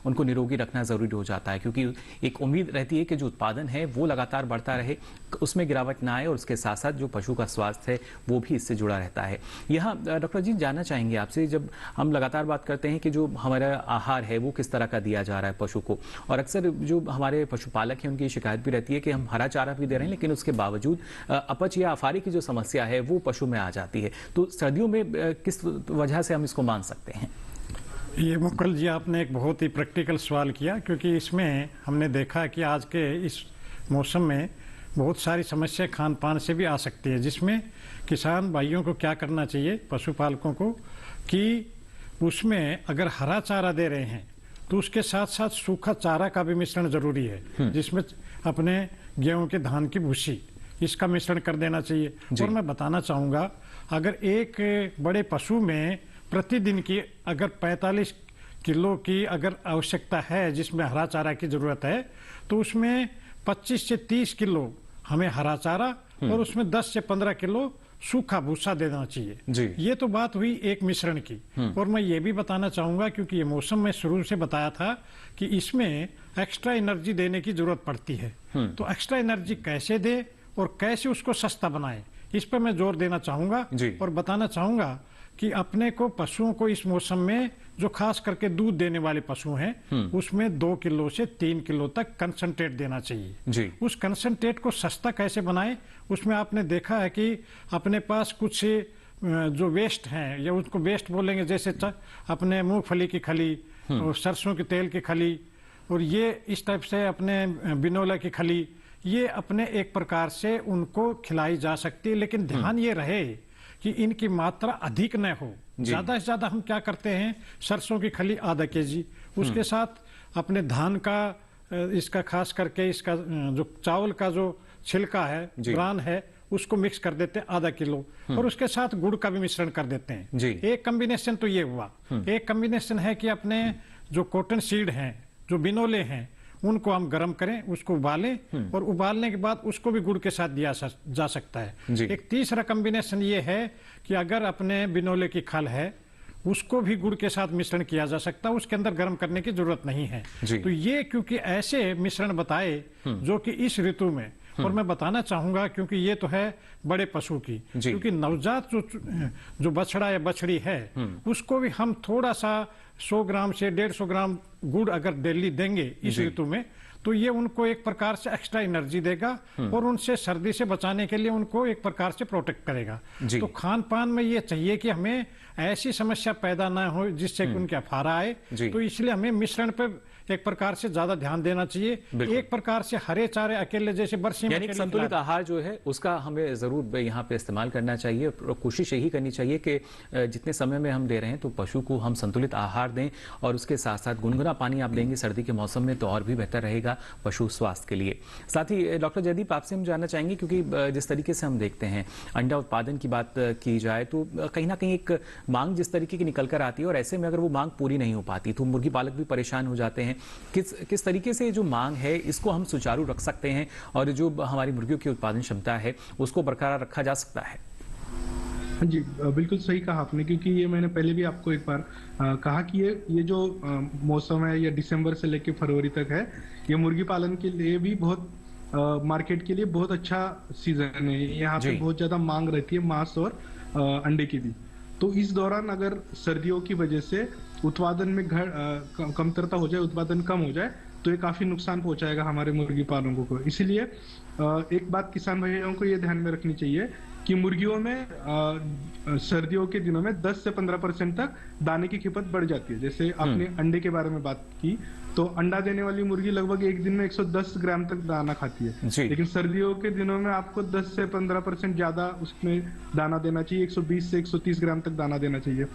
उनको निरोगी रखना जरूरी हो जाता है, क्योंकि एक उम्मीद रहती है कि जो उत्पादन है वो लगातार बढ़ता रहे, उसमें गिरावट ना आए, और उसके साथ साथ जो पशु का स्वास्थ्य है वो भी इससे जुड़ा रहता है। यहाँ डॉक्टर जी जानना चाहेंगे आपसे, जब हम लगातार बात करते हैं कि जो हमारा आहार है वो किस तरह का दिया जा रहा है पशु को, और अक्सर जो हमारे पशुपालक हैं उनकी शिकायत भी रहती है कि हम हरा चारा भी दे रहे हैं लेकिन उसके बावजूद अपच या अफारी की जो समस्या है वो पशु में आ जाती है। तो सर्दियों में किस वजह से हम इसको मान सकते हैं? ये मुकुल जी, आपने एक बहुत ही प्रैक्टिकल सवाल किया, क्योंकि इसमें हमने देखा कि आज के इस मौसम में बहुत सारी समस्या खान पान से भी आ सकती है, जिसमें किसान भाइयों को क्या करना चाहिए, पशुपालकों को, कि उसमें अगर हरा चारा दे रहे हैं तो उसके साथ साथ सूखा चारा का भी मिश्रण जरूरी है, जिसमें अपने गेहूं के धान की भूसी इसका मिश्रण कर देना चाहिए। और मैं बताना चाहूँगा, अगर एक बड़े पशु में प्रतिदिन की अगर 45 किलो की अगर आवश्यकता है जिसमें हरा चारा की जरूरत है, तो उसमें 25 से 30 किलो हमें हरा चारा और उसमें 10 से 15 किलो सूखा भूसा देना चाहिए। ये तो बात हुई एक मिश्रण की। और मैं ये भी बताना चाहूंगा, क्योंकि ये मौसम में शुरू से बताया था कि इसमें एक्स्ट्रा एनर्जी देने की जरूरत पड़ती है, तो एक्स्ट्रा एनर्जी कैसे दे और कैसे उसको सस्ता बनाए, इस पर मैं जोर देना चाहूंगा। और बताना चाहूंगा कि अपने को पशुओं को इस मौसम में जो खास करके दूध देने वाले पशु हैं उसमें 2 किलो से 3 किलो तक कंसंट्रेट देना चाहिए। उस कंसंट्रेट को सस्ता कैसे बनाएं, उसमें आपने देखा है कि अपने पास कुछ जो वेस्ट हैं, या उसको वेस्ट बोलेंगे, जैसे अपने मूंगफली की खली और सरसों के तेल की खली, और ये इस टाइप से अपने बिनोला की खली, ये अपने एक प्रकार से उनको खिलाई जा सकती है। लेकिन ध्यान ये रहे कि इनकी मात्रा अधिक न हो। ज्यादा से ज्यादा हम क्या करते हैं, सरसों की खली आधा केजी, उसके साथ अपने धान का इसका खास करके इसका जो चावल का जो छिलका है, ब्रान है, उसको मिक्स कर देते हैं आधा किलो और उसके साथ गुड़ का भी मिश्रण कर देते हैं जी। एक कॉम्बिनेशन तो ये हुआ। एक कॉम्बिनेशन है कि अपने जो कॉटन सीड हैं, जो बिनोले हैं, उनको हम गर्म करें, उसको उबालें और उबालने के बाद उसको भी गुड़ के साथ दिया जा सकता है। एक तीसरा कॉम्बिनेशन ये है कि अगर अपने बिनोले की खल है उसको भी गुड़ के साथ मिश्रण किया जा सकता है, उसके अंदर गर्म करने की जरूरत नहीं है। तो ये क्योंकि ऐसे मिश्रण बताए जो कि इस ऋतु में, और मैं बताना चाहूंगा क्योंकि ये तो है बड़े पशु की, क्योंकि नवजात जो बछड़ा या बछड़ी है उसको भी हम थोड़ा सा 100 ग्राम से 150 ग्राम गुड़ अगर डेली देंगे इस ऋतु में, तो ये उनको एक प्रकार से एक्स्ट्रा एनर्जी देगा और उनसे सर्दी से बचाने के लिए उनको एक प्रकार से प्रोटेक्ट करेगा। तो खान पान में ये चाहिए कि हमें ऐसी समस्या पैदा ना हो जिससे कि उनके अफारा आए, तो इसलिए हमें मिश्रण पे एक प्रकार से ज्यादा ध्यान देना चाहिए। एक प्रकार से हरे चारे अकेले जैसे बरसी में संतुलित आहार जो है उसका हमें जरूर यहाँ पे इस्तेमाल करना चाहिए और कोशिश यही करनी चाहिए कि जितने समय में हम दे रहे हैं तो पशु को हम संतुलित आहार दें और उसके साथ साथ गुनगुना पानी आप देंगे सर्दी के मौसम में तो और भी बेहतर रहेगा पशु स्वास्थ्य के लिए। साथ ही डॉक्टर जयदीप आपसे हम जानना चाहेंगे क्योंकि जिस तरीके से हम देखते हैं अंडा उत्पादन की बात की जाए तो कहीं ना कहीं एक मांग जिस तरीके की निकल कर आती है और ऐसे में अगर वो मांग पूरी नहीं हो पाती तो मुर्गी पालक भी परेशान हो जाते हैं। किस तरीके से जो मांग है इसको हम सुचारू रख सकते हैं और जो हमारी मुर्गियों की उत्पादन क्षमता है उसको बरकरार रखा जा सकता है? जी बिल्कुल सही कहा आपने, क्योंकि ये मैंने पहले भी आपको एक बार कहा कि ये जो मौसम है या दिसंबर से लेकर फरवरी तक है, ये मुर्गी पालन के लिए भी बहुत मार्केट के लिए बहुत अच्छा सीजन है। यहाँ पे बहुत ज्यादा मांग रहती है मांस और अंडे की भी। तो इस दौरान अगर सर्दियों की वजह से उत्पादन में कमतरता हो जाए, उत्पादन कम हो जाए, तो ये काफी नुकसान पहुंचाएगा हमारे मुर्गी पालकों को। इसीलिए एक बात किसान भाइयों को ये ध्यान में रखनी चाहिए कि मुर्गियों में सर्दियों के दिनों में 10 से 15% तक दाने की खपत बढ़ जाती है। जैसे आपने अंडे के बारे में बात की, तो अंडा देने वाली मुर्गी लगभग एक दिन में 110 ग्राम तक दाना खाती है, लेकिन सर्दियों के दिनों में आपको 10 से 15% ज्यादा उसमें दाना देना चाहिए, 120 से 130 ग्राम तक दाना देना चाहिए।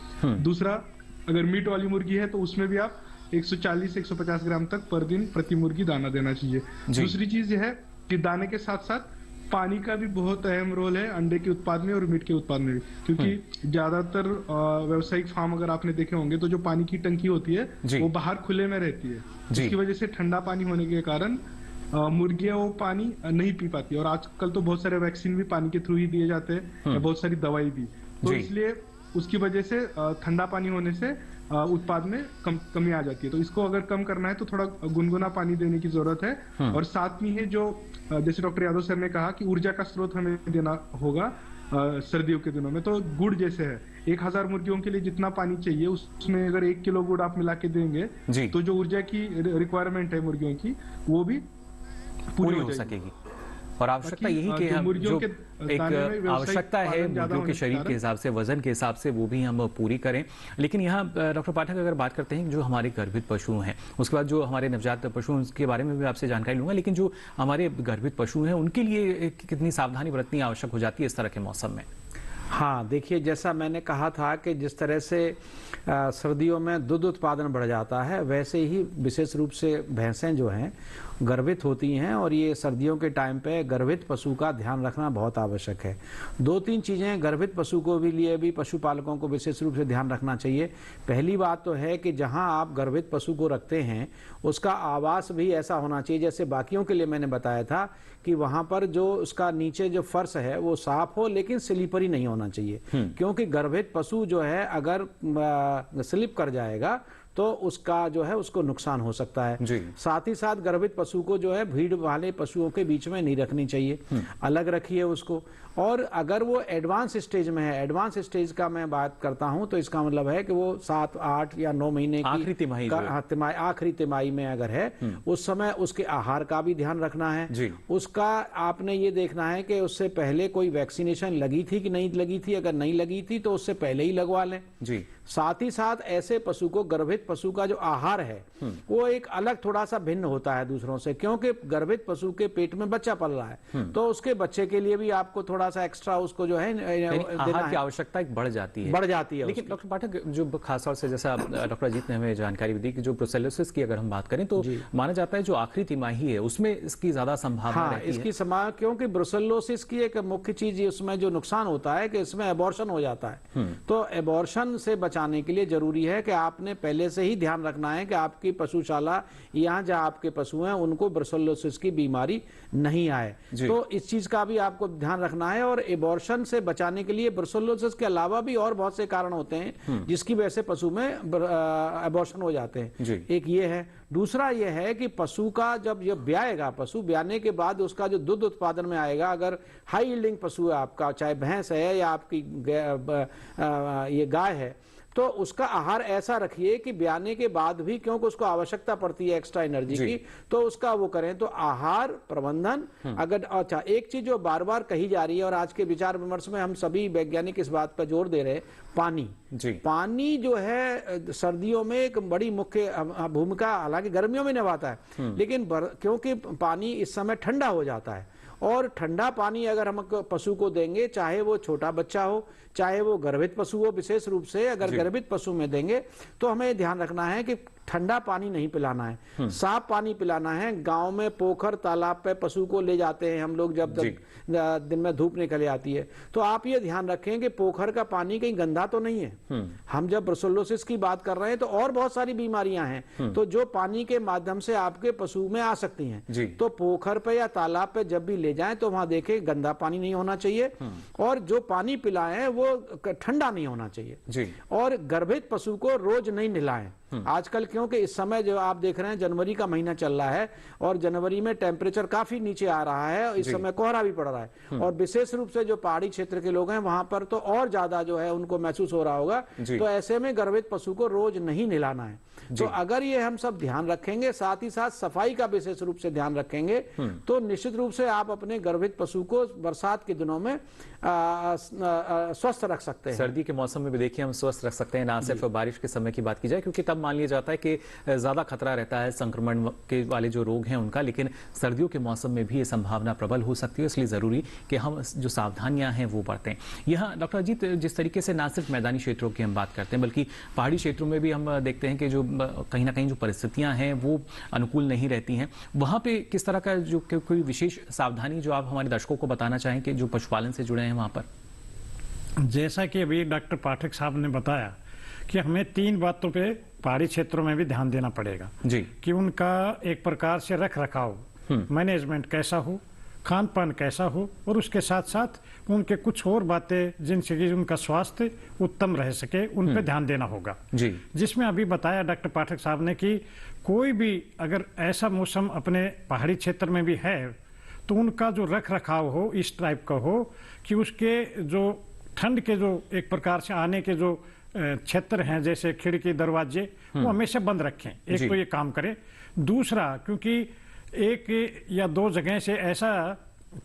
दूसरा, अगर मीट वाली मुर्गी है तो उसमें भी आप 140 से 150 ग्राम तक पर दिन प्रति मुर्गी दाना देना चाहिए। दूसरी चीज यह है कि दाने के साथ साथ पानी का भी बहुत अहम रोल है अंडे के उत्पाद में और मीट के उत्पाद में भी, क्योंकि ज्यादातर व्यावसायिक फार्म अगर आपने देखे होंगे तो जो पानी की टंकी होती है वो बाहर खुले में रहती है, जिसकी वजह से ठंडा पानी होने के कारण मुर्गियां वो पानी नहीं पी पाती। और आजकल तो बहुत सारे वैक्सीन भी पानी के थ्रू ही दिए जाते हैं या बहुत सारी दवाई भी, तो इसलिए उसकी वजह से ठंडा पानी होने से उत्पाद में कमी आ जाती है। तो इसको अगर कम करना है तो थोड़ा गुनगुना पानी देने की जरूरत है। और साथ में ही जो जैसे डॉक्टर यादव सर ने कहा कि ऊर्जा का स्रोत हमें देना होगा सर्दियों के दिनों में, तो गुड़ जैसे है 1000 मुर्गियों के लिए जितना पानी चाहिए उसमें अगर 1 किलो गुड़ आप मिला के देंगे तो जो ऊर्जा की रिक्वायरमेंट है मुर्गियों की वो भी पूरी हो सकेगी। और आवश्यकता यही कि हम जो एक आवश्यकता है मुर्गियों के शरीर के हिसाब से, वजन के हिसाब से, वो भी हम पूरी करें। लेकिन यहाँ डॉक्टर पाठक अगर बात करते हैं जो हमारे गर्भित पशु हैं, उसके बाद जो हमारे नवजात पशु हैं उसके बारे में भी आपसे जानकारी लूंगा, लेकिन जो हमारे गर्भित पशु हैं उनके लिए कितनी सावधानी बरतनी आवश्यक हो जाती है इस तरह के मौसम में? हाँ, देखिए जैसा मैंने कहा था कि जिस तरह से सर्दियों में दूध उत्पादन बढ़ जाता है, वैसे ही विशेष रूप से भैंसें जो हैं गर्भित होती हैं और ये सर्दियों के टाइम पे गर्भित पशु का ध्यान रखना बहुत आवश्यक है। 2-3 चीज़ें गर्भित पशु को भी लिए भी पशुपालकों को विशेष रूप से ध्यान रखना चाहिए। पहली बात तो है कि जहां आप गर्भित पशु को रखते हैं उसका आवास भी ऐसा होना चाहिए, जैसे बाकियों के लिए मैंने बताया था कि वहां पर जो उसका नीचे जो फर्श है वो साफ हो लेकिन स्लिपरी नहीं होना चाहिए, क्योंकि गर्भित पशु जो है अगर स्लिप कर जाएगा तो उसका जो है उसको नुकसान हो सकता है। साथ ही साथ गर्भित पशु को जो है भीड़ वाले पशुओं के बीच में नहीं रखनी चाहिए, अलग रखिए उसको। और अगर वो एडवांस स्टेज में है, एडवांस स्टेज का मैं बात करता हूं तो इसका मतलब है कि वो 7, 8 या 9 महीने की आखिरी तिमाही में अगर है, उस समय उसके आहार का भी ध्यान रखना है। उसका आपने ये देखना है कि उससे पहले कोई वैक्सीनेशन लगी थी कि नहीं लगी थी, अगर नहीं लगी थी तो उससे पहले ही लगवा लें। साथ ही साथ ऐसे पशु को, गर्भित पशु का जो आहार है वो एक अलग थोड़ा सा भिन्न होता है दूसरों से, क्योंकि गर्भित पशु के पेट में बच्चा पल रहा है, तो उसके बच्चे के लिए भी आपको थोड़ा सा एक्स्ट्रा उसको जो है आहार की आवश्यकता बढ़ जाती है। लेकिन डॉक्टर पाठक, जो खासतौर से जैसा डॉक्टर अजीत ने हमें जानकारी दी कि जो ब्रुसेलोसिस की अगर हम बात करें तो माना जाता है जो आखिरी तिमाही है उसमें इसकी ज्यादा संभावना रहती है। क्योंकि ब्रुसेलोसिस की एक मुख्य चीज उसमें जो नुकसान होता है कि इसमें एबॉर्शन हो जाता है। तो एबॉर्शन से बचाने के लिए जरूरी है कि आपने पहले से ही ध्यान रखना है कि आपकी पशुशाला यहाँ जहाँ आपके पशु हैं उनको ब्रुसेलोसिस की बीमारी नहीं आए। तो इस चीज का भी आपको ध्यान रखना है। और एबॉर्शन से बचाने के लिए ब्रुसेलोसिस के अलावा भी और बहुत से कारण होते हैं जिसकी वजह से पशु में एबॉर्शन हो जाते हैं। एक ये है। दूसरा ये है कि पशु का जब ये ब्याएगा, पशु ब्याने के बाद उसका जो दूध उत्पादन में आएगा, अगर हाई यील्डिंग पशु है आपका, चाहे भैंस है या आपकी ये गाय है, तो उसका आहार ऐसा रखिए कि ब्याने के बाद भी, क्योंकि उसको आवश्यकता पड़ती है एक्स्ट्रा एनर्जी की, तो उसका वो करें। तो आहार प्रबंधन अगर, अच्छा एक चीज जो बार बार कही जा रही है और आज के विचार विमर्श में हम सभी वैज्ञानिक इस बात पर जोर दे रहे हैं, पानी। पानी जो है सर्दियों में एक बड़ी मुख्य भूमिका हालांकि गर्मियों में निभाता है, लेकिन क्योंकि पानी इस समय ठंडा हो जाता है और ठंडा पानी अगर हम पशु को देंगे, चाहे वो छोटा बच्चा हो चाहे वो गर्भित पशु हो, विशेष रूप से अगर गर्भित पशु में देंगे तो हमें ध्यान रखना है कि ठंडा पानी नहीं पिलाना है, साफ पानी पिलाना है। गांव में पोखर तालाब पे पशु को ले जाते हैं हम लोग जब तक दिन में धूप निकल आती है, तो आप ये ध्यान रखें कि पोखर का पानी कहीं गंदा तो नहीं है। हम जब ब्रुसेलोसिस की बात कर रहे हैं तो और बहुत सारी बीमारियां हैं तो जो पानी के माध्यम से आपके पशु में आ सकती हैं। तो पोखर पे या तालाब पे जब भी ले जाएं तो वहां देखें गंदा पानी नहीं होना चाहिए और जो पानी पिलाएं वो ठंडा नहीं होना चाहिए। और गर्भित पशु को रोज नहीं नहलाएं आजकल, क्योंकि इस समय जो आप देख रहे हैं जनवरी का महीना चल रहा है और जनवरी में टेम्परेचर काफी नीचे आ रहा है, इस समय कोहरा भी पड़ रहा है और विशेष रूप से जो पहाड़ी क्षेत्र के लोग हैं वहां पर तो और ज्यादा जो है उनको महसूस हो रहा होगा। तो ऐसे में गर्भित पशु को रोज नहीं नहलाना है। तो अगर ये हम सब ध्यान रखेंगे, साथ ही साथ सफाई का विशेष रूप से ध्यान रखेंगे, तो निश्चित रूप से आप अपने गर्भित पशु को बरसात के दिनों में स्वस्थ रख सकते हैं। सर्दी के मौसम में भी देखिए हम स्वस्थ रख सकते हैं, ना सिर्फ बारिश के समय की बात की जाए क्योंकि तब मान लिया जाता है कि ज्यादा खतरा रहता है संक्रमण के वाले जो रोग हैं उनका, लेकिन सर्दियों के मौसम में भी ये संभावना प्रबल हो सकती है, इसलिए जरूरी कि हम जो सावधानियां हैं वो बरतें। यहाँ डॉक्टर अजीत, जिस तरीके से ना सिर्फ मैदानी क्षेत्रों की हम बात करते हैं बल्कि पहाड़ी क्षेत्रों में भी हम देखते हैं कि जो कहीं ना कहीं जो परिस्थितियां हैं वो अनुकूल नहीं रहती हैं, वहां पे किस तरह का जो कोई विशेष सावधानी जो आप हमारे दर्शकों को बताना चाहें कि जो पशुपालन से जुड़े हैं वहां पर? जैसा कि अभी डॉक्टर पाठक साहब ने बताया कि हमें 3 बातों पे पहाड़ी क्षेत्रों में भी ध्यान देना पड़ेगा कि उनका एक प्रकार से रख रखाव, मैनेजमेंट कैसा हो, खान पान कैसा हो और उसके साथ साथ उनके कुछ और बातें जिनसे कि उनका स्वास्थ्य उत्तम रह सके उन पे ध्यान देना होगा। जिसमें अभी बताया डॉक्टर पाठक साहब ने कि कोई भी अगर ऐसा मौसम अपने पहाड़ी क्षेत्र में भी है तो उनका जो रख रखाव हो इस टाइप का हो कि उसके जो ठंड के जो एक प्रकार से आने के जो क्षेत्र हैं जैसे खिड़की दरवाजे वो हमेशा बंद रखें, एक तो ये काम करें। दूसरा, क्योंकि 1 या 2 जगह से ऐसा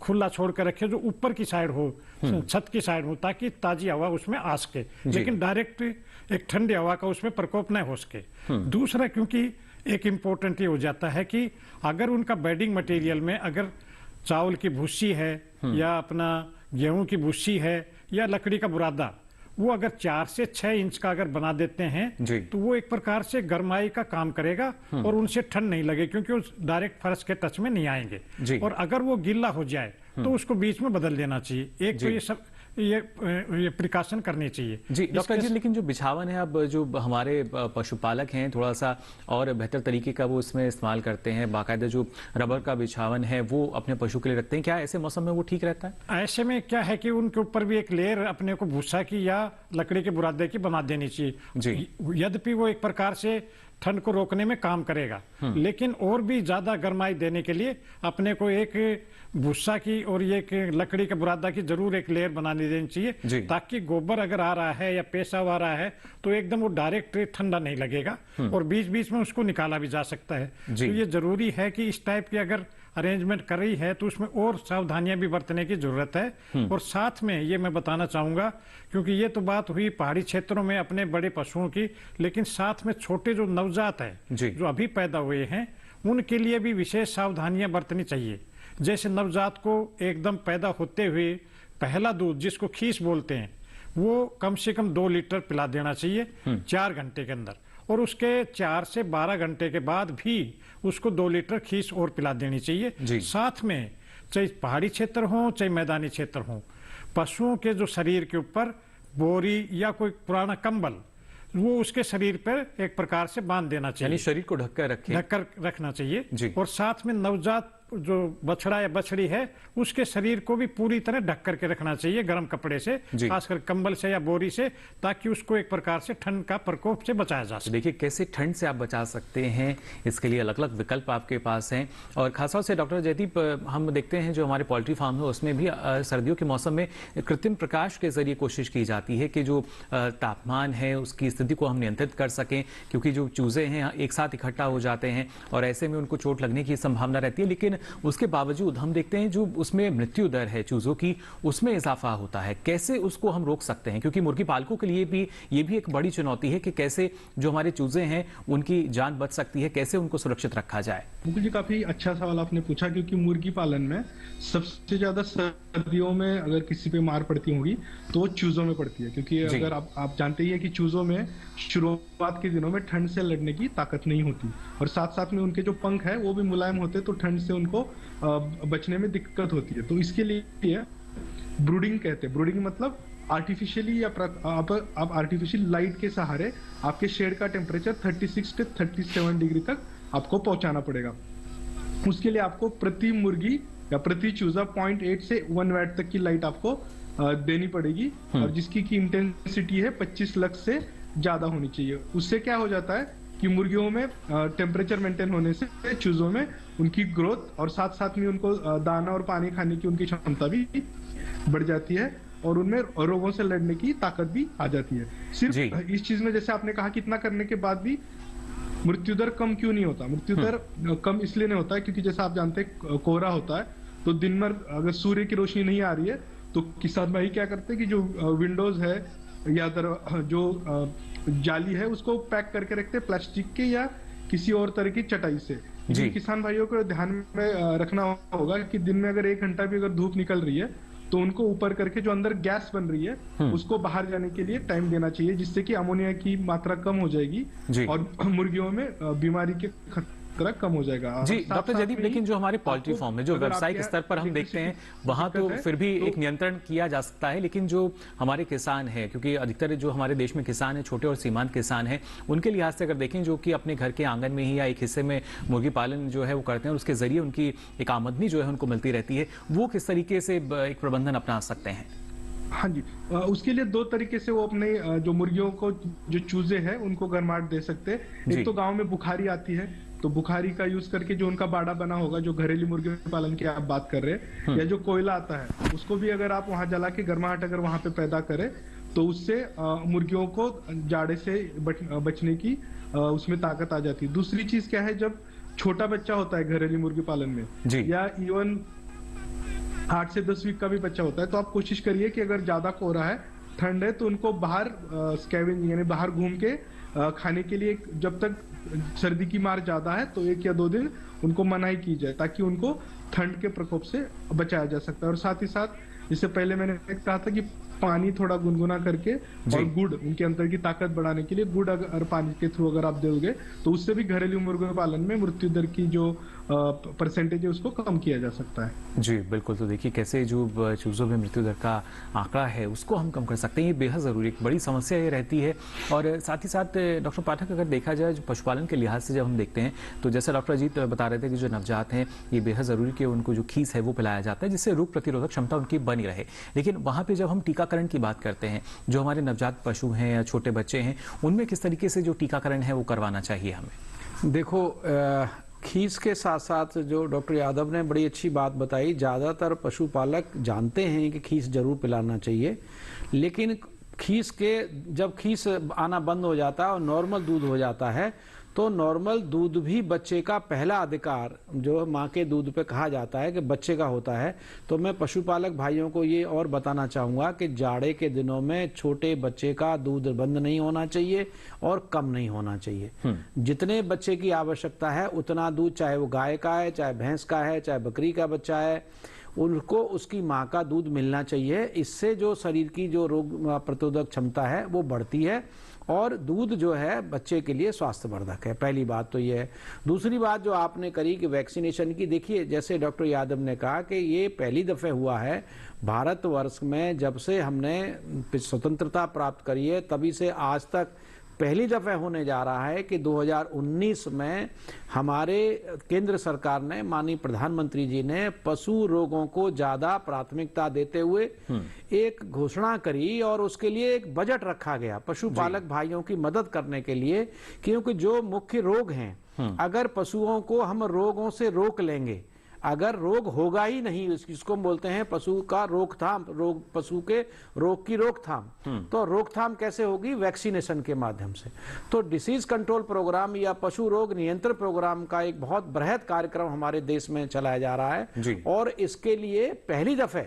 खुला छोड़ कर रखे जो ऊपर की साइड हो, छत की साइड हो, ताकि ताजी हवा उसमें आ सके, लेकिन डायरेक्ट एक ठंडी हवा का उसमें प्रकोप न हो सके। दूसरा, क्योंकि एक इम्पोर्टेंट ये हो जाता है कि अगर उनका बेडिंग मटेरियल में अगर चावल की भूसी है या अपना गेहूं की भूसी है या लकड़ी का बुरादा, वो अगर 4 से 6 इंच का अगर बना देते हैं तो वो एक प्रकार से गर्माई का काम करेगा और उनसे ठंड नहीं लगे क्योंकि वो डायरेक्ट फर्श के टच में नहीं आएंगे। और अगर वो गिल्ला हो जाए तो उसको बीच में बदल देना चाहिए। एक तो ये सब ये प्रिकॉशन करनी चाहिए। जी डॉक्टर जी, लेकिन जो बिछावन है अब जो हमारे पशुपालक हैं थोड़ा सा और बेहतर तरीके का वो इसमें इस्तेमाल करते हैं, बाकायदा जो रबर का बिछावन है वो अपने पशु के लिए रखते हैं, क्या ऐसे मौसम में वो ठीक रहता है? ऐसे में क्या है कि उनके ऊपर भी एक लेयर अपने को भूसा की या लकड़ी के बुरादे की बना देनी चाहिए। यद्यपि वो एक प्रकार से ठंड को रोकने में काम करेगा। लेकिन और भी ज्यादा गर्माई देने के लिए अपने को एक भूसा की और ये एक लकड़ी के बुरादा की जरूर एक लेयर बनानी देनी चाहिए, ताकि गोबर अगर आ रहा है या पेशाब आ रहा है तो एकदम वो डायरेक्ट ठंडा नहीं लगेगा और बीच बीच में उसको निकाला भी जा सकता है। तो ये जरूरी है कि इस टाइप की अगर अरेंजमेंट कर रही है तो उसमें और सावधानियां भी बरतने की जरूरत है। और साथ में ये मैं बताना चाहूंगा, क्योंकि ये तो बात हुई पहाड़ी क्षेत्रों में अपने बड़े पशुओं की, लेकिन साथ में छोटे जो नवजात है जो अभी पैदा हुए हैं उनके लिए भी विशेष सावधानियां बरतनी चाहिए। जैसे नवजात को एकदम पैदा होते हुए पहला दूध, जिसको खीस बोलते हैं, वो कम से कम 2 लीटर पिला देना चाहिए 4 घंटे के अंदर, और उसके 4 से 12 घंटे के बाद भी उसको 2 लीटर खीस और पिला देनी चाहिए। साथ में चाहे पहाड़ी क्षेत्र हो चाहे मैदानी क्षेत्र हो, पशुओं के जो शरीर के ऊपर बोरी या कोई पुराना कंबल वो उसके शरीर पर एक प्रकार से बांध देना चाहिए, यानी शरीर को ढककर रखना चाहिए। और साथ में नवजात जो बछड़ा या बछड़ी है उसके शरीर को भी पूरी तरह ढक करके रखना चाहिए गर्म कपड़े से, खासकर कंबल से या बोरी से, ताकि उसको एक प्रकार से ठंड का प्रकोप से बचाया जा सके। देखिए कैसे ठंड से आप बचा सकते हैं, इसके लिए अलग अलग विकल्प आपके पास हैं। और खासतौर से डॉक्टर जयदीप, हम देखते हैं जो हमारे पोल्ट्री फार्म है उसमें भी सर्दियों के मौसम में कृत्रिम प्रकाश के जरिए कोशिश की जाती है कि जो तापमान है उसकी स्थिति को हम नियंत्रित कर सकें, क्योंकि जो चूजे हैं एक साथ इकट्ठा हो जाते हैं और ऐसे में उनको चोट लगने की संभावना रहती है। लेकिन उसके बावजूद हम देखते हैं जो उसमें मृत्यु दर है चूजों की, उसमें इजाफा होता है। कैसे उसको हम रोक सकते हैं, क्योंकि मुर्गी पालकों के लिए भी ये भी एक बड़ी चुनौती है कि कैसे जो हमारे चूजे हैं उनकी जान बच सकती है, कैसे उनको सुरक्षित रखा जाए। मुकुल जी, काफी अच्छा सवाल आपने पूछा, क्योंकि मुर्गी पालन में सबसे ज्यादा सर्दियों में अगर किसी पे मार पड़ती होगी तो वो चूजों में पड़ती है, क्योंकि अगर आप जानते ही हैं कि चूजों में शुरुआत के दिनों में ठंड से लड़ने की ताकत नहीं होती, और साथ साथ में उनके जो पंख है वो भी मुलायम होते, तो ठंड से उनको बचने में दिक्कत होती है। तो इसके लिए ब्रूडिंग कहते हैं। ब्रूडिंग मतलब आर्टिफिशियली या आप आर्टिफिशियल लाइट के सहारे आपके शेड का टेम्परेचर 36 से 37 डिग्री तक आपको पहुंचाना पड़ेगा। उसके लिए आपको प्रति मुर्गी या प्रति चूजा 0.8 से 1 वाट तक की लाइट आपको देनी पड़ेगी, और जिसकी की इंटेंसिटी है 25 लक्स से ज्यादा होनी चाहिए। उससे क्या हो जाता है कि मुर्गियों में टेम्परेचर मेंटेन होने से चूजों में उनकी ग्रोथ और साथ साथ में उनको दाना और पानी खाने की उनकी क्षमता भी बढ़ जाती है, और उनमें रोगों से लड़ने की ताकत भी आ जाती है। सिर्फ इस चीज में जैसे आपने कहा कि इतना करने के बाद भी मृत्यु दर कम क्यों नहीं होता? मृत्यु दर कम इसलिए नहीं होता है क्योंकि जैसा आप जानते हैं कोहरा होता है, तो दिन भर अगर सूर्य की रोशनी नहीं आ रही है तो किसान भाई क्या करते हैं कि जो विंडोज है या जो जाली है उसको पैक करके रखते हैं प्लास्टिक के या किसी और तरह की चटाई से। किसान भाइयों को ध्यान में रखना होगा कि दिन में अगर 1 घंटा भी अगर धूप निकल रही है तो उनको ऊपर करके जो अंदर गैस बन रही है उसको बाहर जाने के लिए टाइम देना चाहिए, जिससे कि अमोनिया की मात्रा कम हो जाएगी और मुर्गियों में बीमारी के खतरा कम हो जाएगा। जी डॉक्टर जयदीप, लेकिन जो हमारे पोल्ट्री फार्म में जो व्यावसायिक स्तर पर हम देखते हैं वहां तो फिर भी एक नियंत्रण किया जा सकता है, लेकिन जो हमारे किसान हैं, क्योंकि अधिकतर जो हमारे देश में किसान हैं छोटे और सीमांत किसान हैं, उनके लिहाज से अगर देखें जो कि अपने घर के आंगन में ही या एक हिस्से में मुर्गी पालन जो है वो करते हैं और उसके जरिए उनकी एक आमदनी जो है उनको मिलती रहती है, वो किस तरीके से एक प्रबंधन अपना सकते हैं? हाँ जी, उसके लिए 2 तरीके से वो अपने जो मुर्गियों को जो चूजे हैं उनको गर्माहट दे सकते हैं। एक तो गांव में बुखारी आती है, तो बुखारी का यूज करके जो उनका बाड़ा बना होगा, जो घरेलू मुर्गी पालन की आप बात कर रहे हैं, या जो कोयला आता है उसको भी अगर आप वहां जला के गर्माहट अगर वहां पे पैदा करें तो उससे मुर्गियों को जाड़े से बचने की उसमें ताकत आ जाती है। दूसरी चीज क्या है, जब छोटा बच्चा होता है घरेलू मुर्गी पालन में या इवन 8 से 10 वीक का भी बच्चा होता है, तो आप कोशिश करिए कि अगर ज्यादा कोहरा है, ठंड है, तो उनको बाहर स्कैवेंजिंग यानी बाहर घूम के खाने के लिए, जब तक सर्दी की मार ज्यादा है तो 1 या 2 दिन उनको मनाही की जाए, ताकि उनको ठंड के प्रकोप से बचाया जा सकता है। और साथ ही साथ जिससे पहले मैंने कहा था कि पानी थोड़ा गुनगुना करके और गुड़, उनके अंदर की ताकत बढ़ाने के लिए गुड़ अगर पानी के थ्रू अगर आप दोगे तो उससे भी घरेलू मुर्गी पालन में मृत्यु दर की जो परसेंटेज है उसको कम किया जा सकता है। जी बिल्कुल। तो देखिए कैसे जो चूजों में मृत्यु दर का आंकड़ा है उसको हम कम कर सकते हैं, ये बेहद ज़रूरी एक बड़ी समस्या ये रहती है। और साथ ही साथ डॉक्टर पाठक, अगर देखा जाए जो पशुपालन के लिहाज से जब हम देखते हैं तो जैसे डॉक्टर अजीत बता रहे थे कि जो नवजात हैं ये बेहद ज़रूरी कि उनको जो खीस है वो पिलाया जाता है जिससे रोग प्रतिरोधक क्षमता उनकी बनी रहे। लेकिन वहाँ पर जब हम टीकाकरण की बात करते हैं, जो हमारे नवजात पशु हैं या छोटे बच्चे हैं, उनमें किस तरीके से जो टीकाकरण है वो करवाना चाहिए हमें? देखो, खीस के साथ साथ जो डॉक्टर यादव ने बड़ी अच्छी बात बताई, ज़्यादातर पशुपालक जानते हैं कि खीस जरूर पिलाना चाहिए, लेकिन जब खीस आना बंद हो जाता है और नॉर्मल दूध हो जाता है तो नॉर्मल दूध भी बच्चे का पहला अधिकार जो माँ के दूध पे कहा जाता है कि बच्चे का होता है। तो मैं पशुपालक भाइयों को ये और बताना चाहूँगा कि जाड़े के दिनों में छोटे बच्चे का दूध बंद नहीं होना चाहिए और कम नहीं होना चाहिए। जितने बच्चे की आवश्यकता है उतना दूध, चाहे वो गाय का है, चाहे भैंस का है, चाहे बकरी का बच्चा है, उनको उसकी माँ का दूध मिलना चाहिए। इससे जो शरीर की जो रोग प्रतिरोधक क्षमता है वो बढ़ती है और दूध जो है बच्चे के लिए स्वास्थ्यवर्धक है। पहली बात तो ये है। दूसरी बात जो आपने करी कि वैक्सीनेशन की, देखिए जैसे डॉक्टर यादव ने कहा कि ये पहली दफे हुआ है भारतवर्ष में, जब से हमने स्वतंत्रता प्राप्त करी है तभी से आज तक पहली दफे होने जा रहा है कि 2019 में हमारे केंद्र सरकार ने, माननीय प्रधानमंत्री जी ने पशु रोगों को ज्यादा प्राथमिकता देते हुए एक घोषणा करी और उसके लिए एक बजट रखा गया पशुपालक भाइयों की मदद करने के लिए। क्योंकि जो मुख्य रोग हैं, अगर पशुओं को हम रोगों से रोक लेंगे, अगर रोग होगा ही नहीं, इसको हम बोलते हैं पशु का रोकथाम, पशु के रोग की रोकथाम, तो रोकथाम कैसे होगी? वैक्सीनेशन के माध्यम से। तो डिसीज कंट्रोल प्रोग्राम या पशु रोग नियंत्रण प्रोग्राम का एक बहुत बृहद कार्यक्रम हमारे देश में चलाया जा रहा है और इसके लिए पहली दफे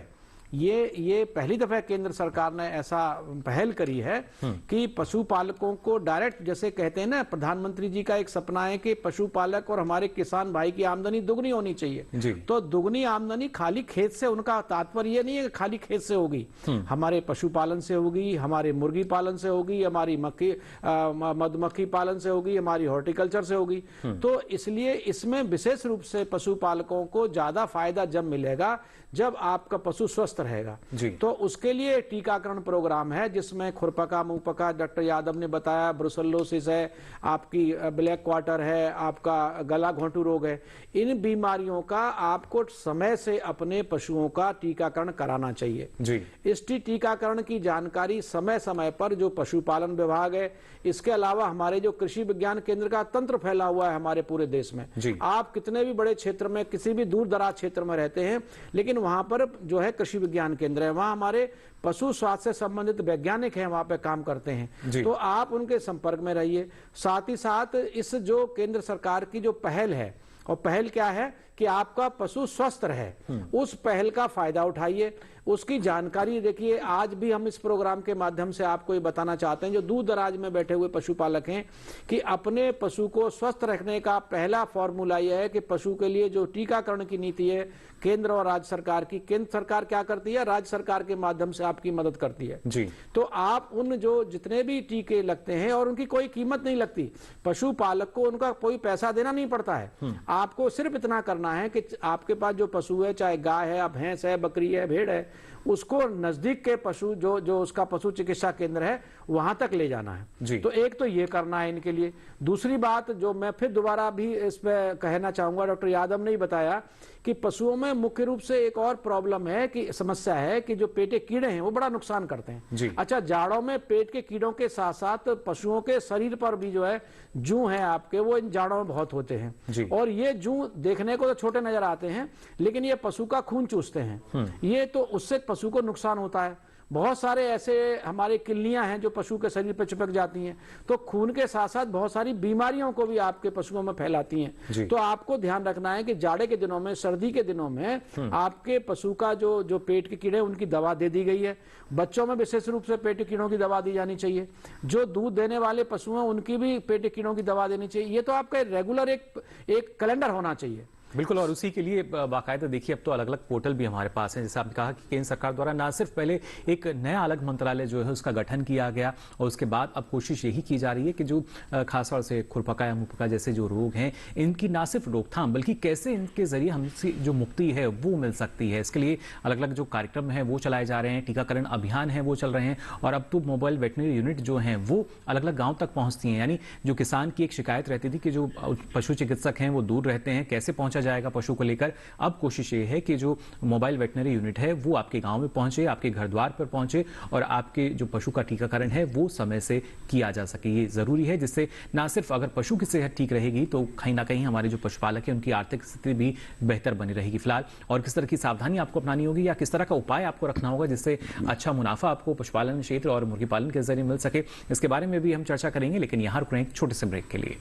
ये पहली दफा केंद्र सरकार ने ऐसा पहल करी है कि पशुपालकों को डायरेक्ट, जैसे कहते हैं ना, प्रधानमंत्री जी का एक सपना है कि पशुपालक और हमारे किसान भाई की आमदनी दुगनी होनी चाहिए। तो दुगनी आमदनी खाली खेत से, उनका तात्पर्य ये नहीं है कि खाली खेत से होगी, हमारे पशुपालन से होगी, हमारे मुर्गी पालन से होगी, हमारी मधुमक्खी पालन से होगी, हमारी हॉर्टिकल्चर से होगी। तो इसलिए इसमें विशेष रूप से पशुपालकों को ज्यादा फायदा जब मिलेगा जब आपका पशु स्वस्थ रहेगा। तो उसके लिए टीकाकरण प्रोग्राम है जिसमें खुरपका, मुंहपका, डॉक्टर यादव ने बताया, ब्रुसेलोसिस है, आपकी ब्लैक क्वार्टर है, आपका गला घोंटू रोग है। इन बीमारियों का आपको समय से अपने पशुओं का टीकाकरण कराना चाहिए। इस टीकाकरण की जानकारी समय समय पर जो पशुपालन विभाग है, इसके अलावा हमारे जो कृषि विज्ञान केंद्र का तंत्र फैला हुआ है हमारे पूरे देश में, आप कितने भी बड़े क्षेत्र में, किसी भी दूर दराज क्षेत्र में रहते हैं, लेकिन वहां पर जो है कृषि विज्ञान केंद्र है, वहां हमारे पशु स्वास्थ्य से संबंधित वैज्ञानिक हैं, वहां पे काम करते हैं। तो आप उनके संपर्क में रहिए। साथ ही साथ इस जो केंद्र सरकार की जो पहल है, और पहल क्या है कि आपका पशु स्वस्थ रहे, उस पहल का फायदा उठाइए, उसकी जानकारी देखिए। आज भी हम इस प्रोग्राम के माध्यम से आपको ये बताना चाहते हैं, जो दूर दराज में बैठे हुए पशुपालक हैं, कि अपने पशु को स्वस्थ रखने का पहला फॉर्मूला यह है कि पशु के लिए जो टीकाकरण की नीति है केंद्र और राज्य सरकार की, केंद्र सरकार क्या करती है, राज्य सरकार के माध्यम से आपकी मदद करती है। तो आप उन जो जितने भी टीके लगते हैं, और उनकी कोई कीमत नहीं लगती, पशुपालक को उनका कोई पैसा देना नहीं पड़ता है। आपको सिर्फ इतना करना है कि आपके पास जो पशु है, चाहे गाय है, भैंस है, बकरी है, भेड़ है, उसको नजदीक के पशु जो उसका पशु चिकित्सा केंद्र है वहां तक ले जाना है। तो एक तो ये करना है इनके लिए। दूसरी बात जो मैं फिर दोबारा भी इस पे कहना चाहूंगा, डॉक्टर यादव ने ही बताया कि पशुओं में मुख्य रूप से एक और प्रॉब्लम है, कि समस्या है कि जो पेट के कीड़े हैं वो बड़ा नुकसान करते हैं। अच्छा, जाड़ों में पेट के कीड़ों के साथ साथ पशुओं के शरीर पर भी जो है जूं है आपके, वो इन जाड़ों में बहुत होते हैं। और ये जूं देखने को तो छोटे नजर आते हैं, लेकिन ये पशु का खून चूसते हैं। ये तो उससे पशु को नुकसान होता है। बहुत सारे ऐसे हमारे किल्लियां हैं जो पशु के शरीर पर चिपक जाती हैं, तो खून के साथ साथ बहुत सारी बीमारियों को भी आपके पशुओं में फैलाती हैं। तो आपको ध्यान रखना है कि जाड़े के दिनों में, सर्दी के दिनों में आपके पशु का जो पेट के कीड़े, उनकी दवा दे दी गई है। बच्चों में विशेष रूप से पेट के कीड़ों की दवा दी जानी चाहिए। जो दूध देने वाले पशु हैं उनकी भी पेट के कीड़ों की दवा देनी चाहिए। ये तो आपका रेगुलर एक कैलेंडर होना चाहिए। बिल्कुल, और उसी के लिए बाकायदा देखिए अब तो अलग अलग पोर्टल भी हमारे पास हैं। जैसे आपने कहा कि केंद्र सरकार द्वारा ना सिर्फ पहले एक नया अलग मंत्रालय जो है उसका गठन किया गया और उसके बाद अब कोशिश यही की जा रही है कि जो खासतौर से खुरपका या मुंहपका जैसे जो रोग हैं इनकी ना सिर्फ रोकथाम बल्कि कैसे इनके जरिए हमसे जो मुक्ति है वो मिल सकती है, इसके लिए अलग अलग जो कार्यक्रम है वो चलाए जा रहे हैं, टीकाकरण अभियान है वो चल रहे हैं। और अब तो मोबाइल वेटनरी यूनिट जो हैं वो अलग अलग गाँव तक पहुँचती हैं। यानी जो किसान की एक शिकायत रहती थी कि जो पशु चिकित्सक हैं वो दूर रहते हैं, कैसे पहुंचा जाएगा पशु को लेकर, अब कोशिश ये है कि जो मोबाइल वेटनरी यूनिट है वो आपके गांव में पहुंचे, आपके घर द्वार पर पहुंचे और आपके जो पशु का टीकाकरण है वो समय से किया जा सके। ये जरूरी है, जिससे ना सिर्फ अगर पशु की सेहत ठीक रहेगी तो कहीं ना कहीं हमारे जो पशुपालक है उनकी आर्थिक स्थिति भी बेहतर बनी रहेगी। फिलहाल और किस तरह की सावधानी आपको अपनानी होगी या किस तरह का उपाय आपको रखना होगा जिससे अच्छा मुनाफा आपको पशुपालन क्षेत्र और मुर्गी पालन के जरिए मिल सके, इसके बारे में भी हम चर्चा करेंगे। लेकिन यहां रुक रहे हैं एक छोटे से ब्रेक के लिए।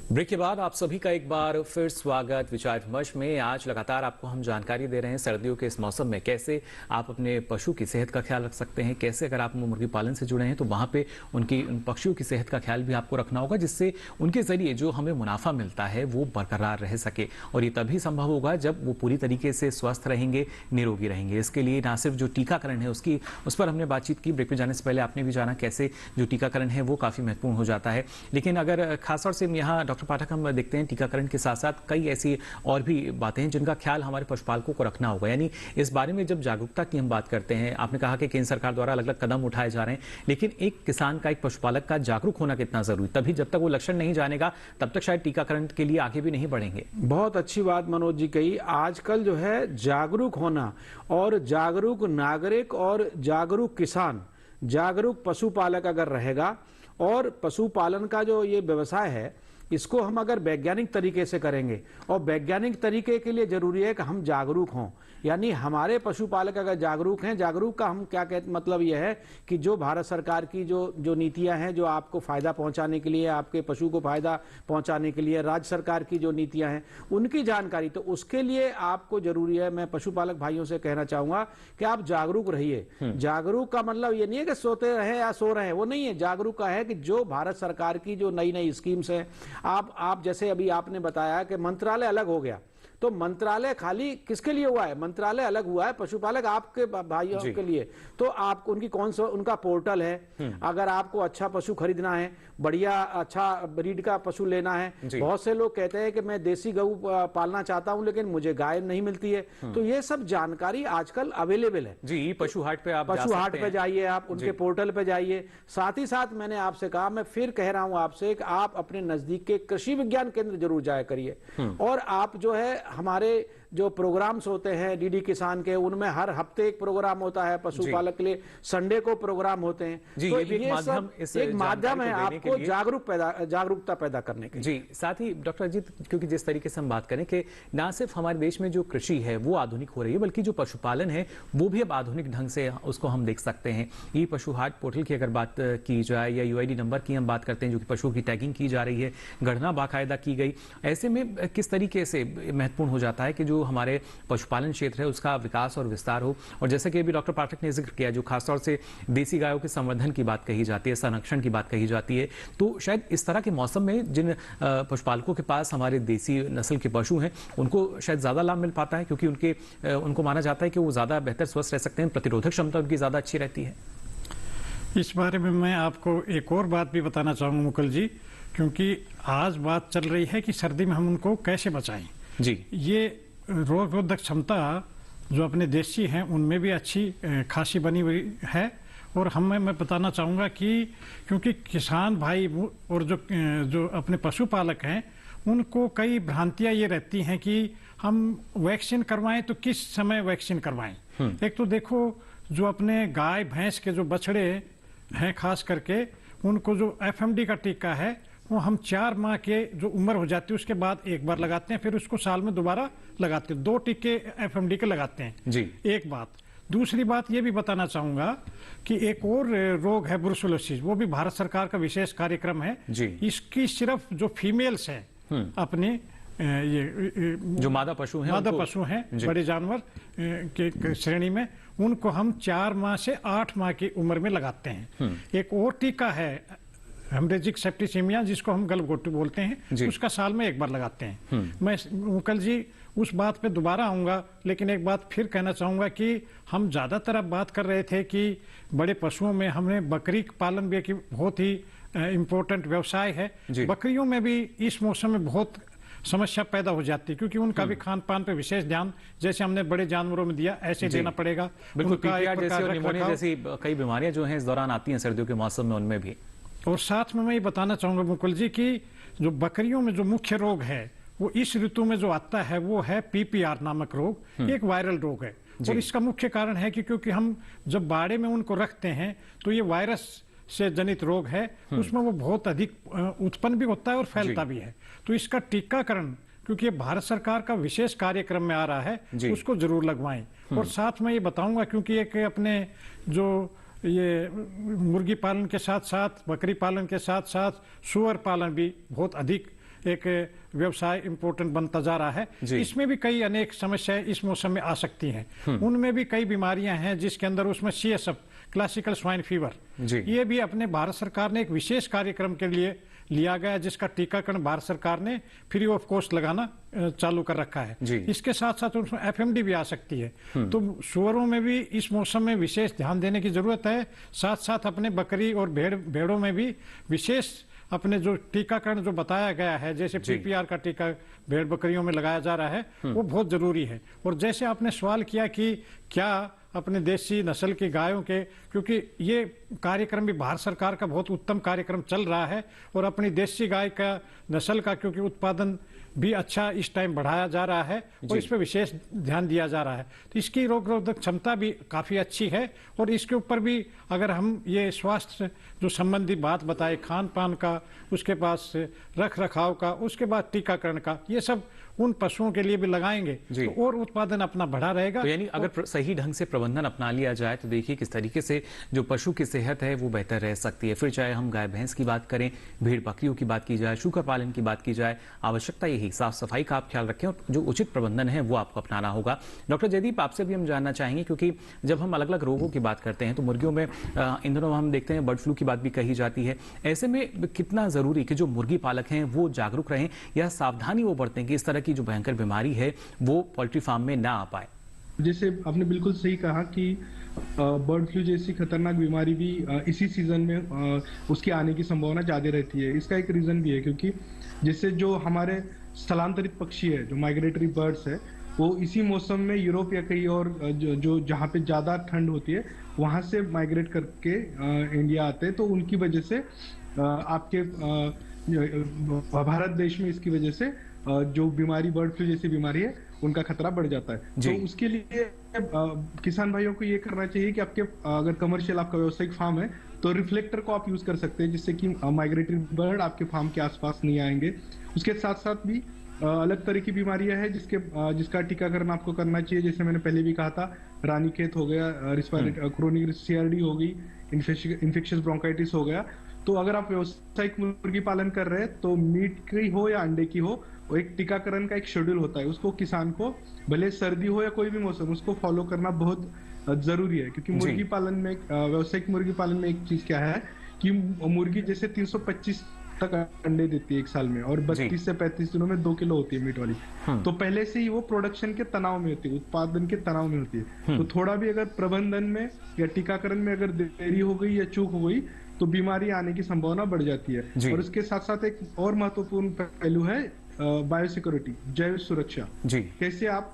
ब्रेक के बाद आप सभी का एक बार फिर स्वागत विचार विमर्श में। आज लगातार आपको हम जानकारी दे रहे हैं सर्दियों के इस मौसम में कैसे आप अपने पशु की सेहत का ख्याल रख सकते हैं, कैसे अगर आप मुर्गी पालन से जुड़े हैं तो वहां पे उन पक्षियों की सेहत का ख्याल भी आपको रखना होगा जिससे उनके जरिए जो हमें मुनाफा मिलता है वो बरकरार रह सके। और ये तभी संभव होगा जब वो पूरी तरीके से स्वस्थ रहेंगे, निरोगी रहेंगे। इसके लिए ना सिर्फ जो टीकाकरण है उस पर हमने बातचीत की, ब्रेक में जाने से पहले आपने भी जाना कैसे जो टीकाकरण है वो काफी महत्वपूर्ण हो जाता है। लेकिन अगर खासतौर से यहाँ डॉक्टर पाठक हम देखते हैं टीकाकरण के साथ साथ कई ऐसी और भी बातें हैं जिनका ख्याल हमारे पशुपालकों को रखना होगा। यानी इस बारे में जब जागरूकता की हम बात करते हैं, आपने कहा कि केंद्र सरकार द्वारा अलग अलग कदम उठाए जा रहे हैं, लेकिन एक किसान का, एक पशुपालक का जागरूक होना कितना जरूरी, तभी जब तक वो लक्षण नहीं जानेगा तब तक शायद टीकाकरण के लिए आगे भी नहीं बढ़ेंगे। बहुत अच्छी बात मनोज जी कही। आजकल जो है जागरूक होना और जागरूक नागरिक और जागरूक किसान, जागरूक पशुपालक अगर रहेगा और पशुपालन का जो ये व्यवसाय है इसको हम अगर वैज्ञानिक तरीके से करेंगे और वैज्ञानिक तरीके के लिए जरूरी है कि हम जागरूक हों। यानी हमारे पशुपालक अगर जागरूक हैं, जागरूक का हम क्या कहते मतलब यह है कि जो भारत सरकार की जो नीतियां हैं जो आपको फायदा पहुंचाने के लिए, आपके पशु को फायदा पहुंचाने के लिए, राज्य सरकार की जो नीतियां हैं उनकी जानकारी, तो उसके लिए आपको जरूरी है। मैं पशुपालक भाइयों से कहना चाहूंगा कि आप जागरूक रहिए। जागरूक का मतलब ये नहीं है कि सोते रहे या सो रहे, वो नहीं है। जागरूक का है कि जो भारत सरकार की जो नई नई स्कीम्स हैं, आप जैसे अभी आपने बताया कि मंत्रालय अलग हो गया, तो मंत्रालय खाली किसके लिए हुआ है? मंत्रालय अलग हुआ है पशुपालक आपके भाइयों के लिए। तो आपको उनकी कौन सा उनका पोर्टल है, अगर आपको अच्छा पशु खरीदना है, बढ़िया अच्छा ब्रीड का पशु लेना है। बहुत से लोग कहते हैं कि मैं देसी गऊ पालना चाहता हूं लेकिन मुझे गाय नहीं मिलती है, तो ये सब जानकारी आजकल अवेलेबल है जी। पशु हाट पे आप जाइए, आप उनके पोर्टल पे जाइए। साथ ही साथ मैंने आपसे कहा, मैं फिर कह रहा हूं आपसे कि आप अपने नजदीक के कृषि विज्ञान केंद्र जरूर जाया करिए। और आप जो है हमारे जो प्रोग्राम्स होते हैं डीडी किसान के, उनमें हर हफ्ते एक प्रोग्राम होता है पशुपालक के लिए, संडे को प्रोग्राम होते हैं। जी, तो ये भी एक माध्यम है आपको जागरूकता पैदा करने के। जी, साथ ही डॉक्टर अजीत, क्योंकि जिस तरीके से हम बात करें कि ना सिर्फ हमारे देश में जो कृषि है वो आधुनिक हो रही है, बल्कि जो पशुपालन है वो भी अब आधुनिक ढंग से उसको हम देख सकते हैं। ये पशु हाट पोर्टल की अगर बात की जाए या यूआईडी नंबर की हम बात करते हैं, जो कि पशुओं की टैगिंग की जा रही है, गणना बाकायदा की गई, ऐसे में किस तरीके से महत्वपूर्ण हो जाता है कि जो हमारे पशुपालन क्षेत्र है उसका विकास और विस्तार हो। और जैसे कि अभी डॉक्टर पाठक ने जिक्र किया, जो खासतौर से देसी गायों के संवर्धन की बात कही जाती है, संरक्षण की बात कही जाती है, तो शायद इस तरह के मौसम में जिन पशुपालकों के पास हमारे देसी नस्ल के पशु हैं उनको शायद ज्यादा लाभ मिल पाता है, क्योंकि उनको माना जाता है कि वो ज्यादा बेहतर स्वस्थ रह सकते हैं, प्रतिरोधक क्षमता उनकी ज्यादा अच्छी रहती है। इस बारे में मैं आपको एक और बात भी बताना चाहूंगा मुकुल जी, क्योंकि आज बात चल रही है कि सर्दी में हम उनको कैसे बचाएं। जी, ये रोग रोधक क्षमता जो अपने देशी हैं उनमें भी अच्छी खासी बनी हुई है। और मैं बताना चाहूँगा कि क्योंकि किसान भाई और जो अपने पशुपालक हैं उनको कई भ्रांतियां ये रहती हैं कि हम वैक्सीन करवाएं तो किस समय वैक्सीन करवाएं। एक तो देखो, जो अपने गाय भैंस के जो बछड़े हैं खास करके, उनको जो एफएमडी का टीका है वो हम 4 माह के जो उम्र हो जाती है उसके बाद एक बार लगाते हैं, फिर उसको साल में दोबारा लगाते हैं। 2 टीके एफएमडी के लगाते हैं जी। एक बात। दूसरी बात ये भी बताना चाहूंगा कि एक और रोग है ब्रुसेलोसिस, वो भी भारत सरकार का विशेष कार्यक्रम है जी। इसकी सिर्फ जो फीमेल्स हैं अपने ये जो मादा पशु हैं, पशु हैं बड़े जानवर के श्रेणी में, उनको हम 4 माह से 8 माह की उम्र में लगाते हैं। एक और टीका है हेमरेजिक सेप्टिसिमिया, जिसको हम गलघोटू बोलते हैं, उसका साल में एक बार लगाते हैं। मैं मुकल जी उस बात पे दोबारा आऊंगा, लेकिन एक बात फिर कहना चाहूंगा कि हम ज्यादातर अब बात कर रहे थे कि बड़े पशुओं में हमने बकरी पालन भी एक बहुत ही इम्पोर्टेंट व्यवसाय है। बकरियों में भी इस मौसम में बहुत समस्या पैदा हो जाती है, क्योंकि उनका भी खान पान पे विशेष ध्यान जैसे हमने बड़े जानवरों में दिया ऐसे देना पड़ेगा। बिल्कुल, पीपीआर जैसी और निमोनिया जैसी कई बीमारियां जो हैं इस दौरान आती हैं सर्दियों के मौसम में, उनमें भी। और साथ में मैं ये बताना चाहूंगा मुकुल जी कि जो बकरियों में जो मुख्य रोग है वो इस ऋतु में जो आता है वो है पीपीआर नामक रोग। एक वायरल रोग है और इसका मुख्य कारण है कि क्योंकि हम जब बाड़े में उनको रखते हैं तो ये वायरस से जनित रोग है, उसमें वो बहुत अधिक उत्पन्न भी होता है और फैलता भी है। तो इसका टीकाकरण, क्योंकि ये भारत सरकार का विशेष कार्यक्रम में आ रहा है, उसको जरूर लगवाएं। और साथ में ये बताऊंगा, क्योंकि एक अपने जो ये मुर्गी पालन के साथ साथ बकरी पालन के साथ साथ सुअर पालन भी बहुत अधिक एक व्यवसाय इंपॉर्टेंट बनता जा रहा है। इसमें भी कई अनेक समस्याएं इस मौसम में आ सकती हैं। उनमें भी कई बीमारियां हैं, जिसके अंदर उसमें सीएसएफ क्लासिकल स्वाइन फीवर, ये भी अपने भारत सरकार ने एक विशेष कार्यक्रम के लिए लिया गया, जिसका टीकाकरण भारत सरकार ने फ्री ऑफ कॉस्ट लगाना चालू कर रखा है। इसके साथ साथ उसमें एफएमडी भी आ सकती है। तो सुअरों में भी इस मौसम में विशेष ध्यान देने की जरूरत है। साथ साथ अपने बकरी और भेड़ों में भी विशेष अपने जो टीकाकरण जो बताया गया है, जैसे पीपीआर का टीका भेड़ बकरियों में लगाया जा रहा है, वो बहुत जरूरी है। और जैसे आपने सवाल किया कि क्या अपने देसी नस्ल की गायों के, क्योंकि ये कार्यक्रम भी भारत सरकार का बहुत उत्तम कार्यक्रम चल रहा है और अपनी देसी गाय का नस्ल का क्योंकि उत्पादन भी अच्छा इस टाइम बढ़ाया जा रहा है और इस पे विशेष ध्यान दिया जा रहा है। तो इसकी रोग रोधक क्षमता भी काफी अच्छी है। और इसके ऊपर भी अगर हम ये स्वास्थ्य जो संबंधी बात बताए, खान पान का, उसके पास रख रखाव का, उसके बाद टीकाकरण का, ये सब उन पशुओं के लिए भी लगाएंगे तो और उत्पादन अपना बढ़ा रहेगा। तो यानी अगर सही ढंग से प्रबंधन अपना लिया जाए तो देखिए किस तरीके से जो पशु की सेहत है वो बेहतर रह सकती है। फिर चाहे हम गाय भैंस की बात करें, भेड़ बकरियों की बात की जाए, शूकर पालन की बात की जाए, आवश्यकता यही साफ सफाई का आप ख्याल रखें और जो उचित प्रबंधन है वो आपको अपनाना होगा। डॉक्टर जयदीप, आपसे भी हम जानना चाहेंगे, क्योंकि जब हम अलग अलग रोगों की बात करते हैं तो मुर्गियों में इन दिनों हम देखते हैं बर्ड फ्लू की बात भी कही जाती है। ऐसे में कितना जरूरी कि जो मुर्गी पालक हैं वो जागरूक रहें या सावधानी वो बरतें कि इस तरह की जो भयंकर बीमारी है वो पोल्ट्री फार्म में ना आ पाए? जैसे आपने बिल्कुल सही कहा कि बर्ड फ्लू जैसी खतरनाक बीमारी भी इसी सीजन में उसके आने की संभावना ज्यादा रहती है। इसका एक रीजन भी है, क्योंकि जैसे जो हमारे स्थलांतरित पक्षी है, जो माइग्रेटरी बर्ड्स है, वो इसी मौसम में यूरोप या कहीं और जो जहाँ पे ज्यादा ठंड होती है वहां से माइग्रेट करके इंडिया आते हैं। तो उनकी वजह से आपके भारत देश में इसकी वजह से जो बीमारी बर्ड फ्लू जैसी बीमारी है उनका खतरा बढ़ जाता है। तो उसके लिए किसान भाइयों को ये करना चाहिए कि आपके अगर कमर्शियल आपका व्यावसायिक फार्म है तो रिफ्लेक्टर को आप यूज कर सकते हैं, जिससे कि माइग्रेटरी बर्ड आपके फार्म के आसपास नहीं आएंगे। उसके साथ साथ भी अलग तरह की बीमारियां हैं जिसका टीकाकरण आपको करना चाहिए। जैसे मैंने पहले भी कहा था, रानीखेत हो गया, क्रोनिक सीआरडी हो गई, इन्फेक्शियस ब्रोंकाइटिस हो गया। तो अगर आप व्यावसायिक मुर्गी पालन कर रहे हैं तो मीट की हो या अंडे की हो, वो एक टीकाकरण का एक शेड्यूल होता है। उसको किसान को भले सर्दी हो या कोई भी मौसम, उसको फॉलो करना बहुत जरूरी है। क्योंकि मुर्गी पालन में, व्यावसायिक मुर्गी पालन में एक चीज क्या है कि मुर्गी जैसे 325 तक अंडे देती है एक साल में और 32 से 35 दिनों में 2 किलो होती है मीट वाली। तो पहले से ही वो प्रोडक्शन के तनाव में होती है, उत्पादन के तनाव में होती है। तो थोड़ा भी अगर प्रबंधन में या टीकाकरण में अगर देरी हो गई या चूक हो गई तो बीमारी आने की संभावना बढ़ जाती है। और उसके साथ साथ एक और महत्वपूर्ण पहलू है बायोसिक्योरिटी, जैव सुरक्षा। कैसे आप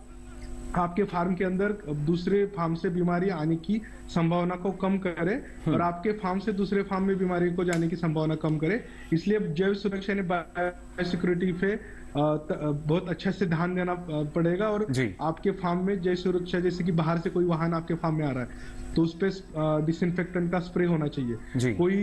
आपके फार्म के अंदर दूसरे फार्म से बीमारी आने की संभावना को कम करे और आपके फार्म से दूसरे फार्म में बीमारी को जाने की संभावना कम करे। इसलिए जैव सुरक्षा ने बायोसिक्योरिटी पे बहुत अच्छे से ध्यान देना पड़ेगा। और आपके फार्म में जैव सुरक्षा, जैसे कि बाहर से कोई वाहन आपके फार्म में आ रहा है तो उस पर डिसइंफेक्टेंट का स्प्रे होना चाहिए। कोई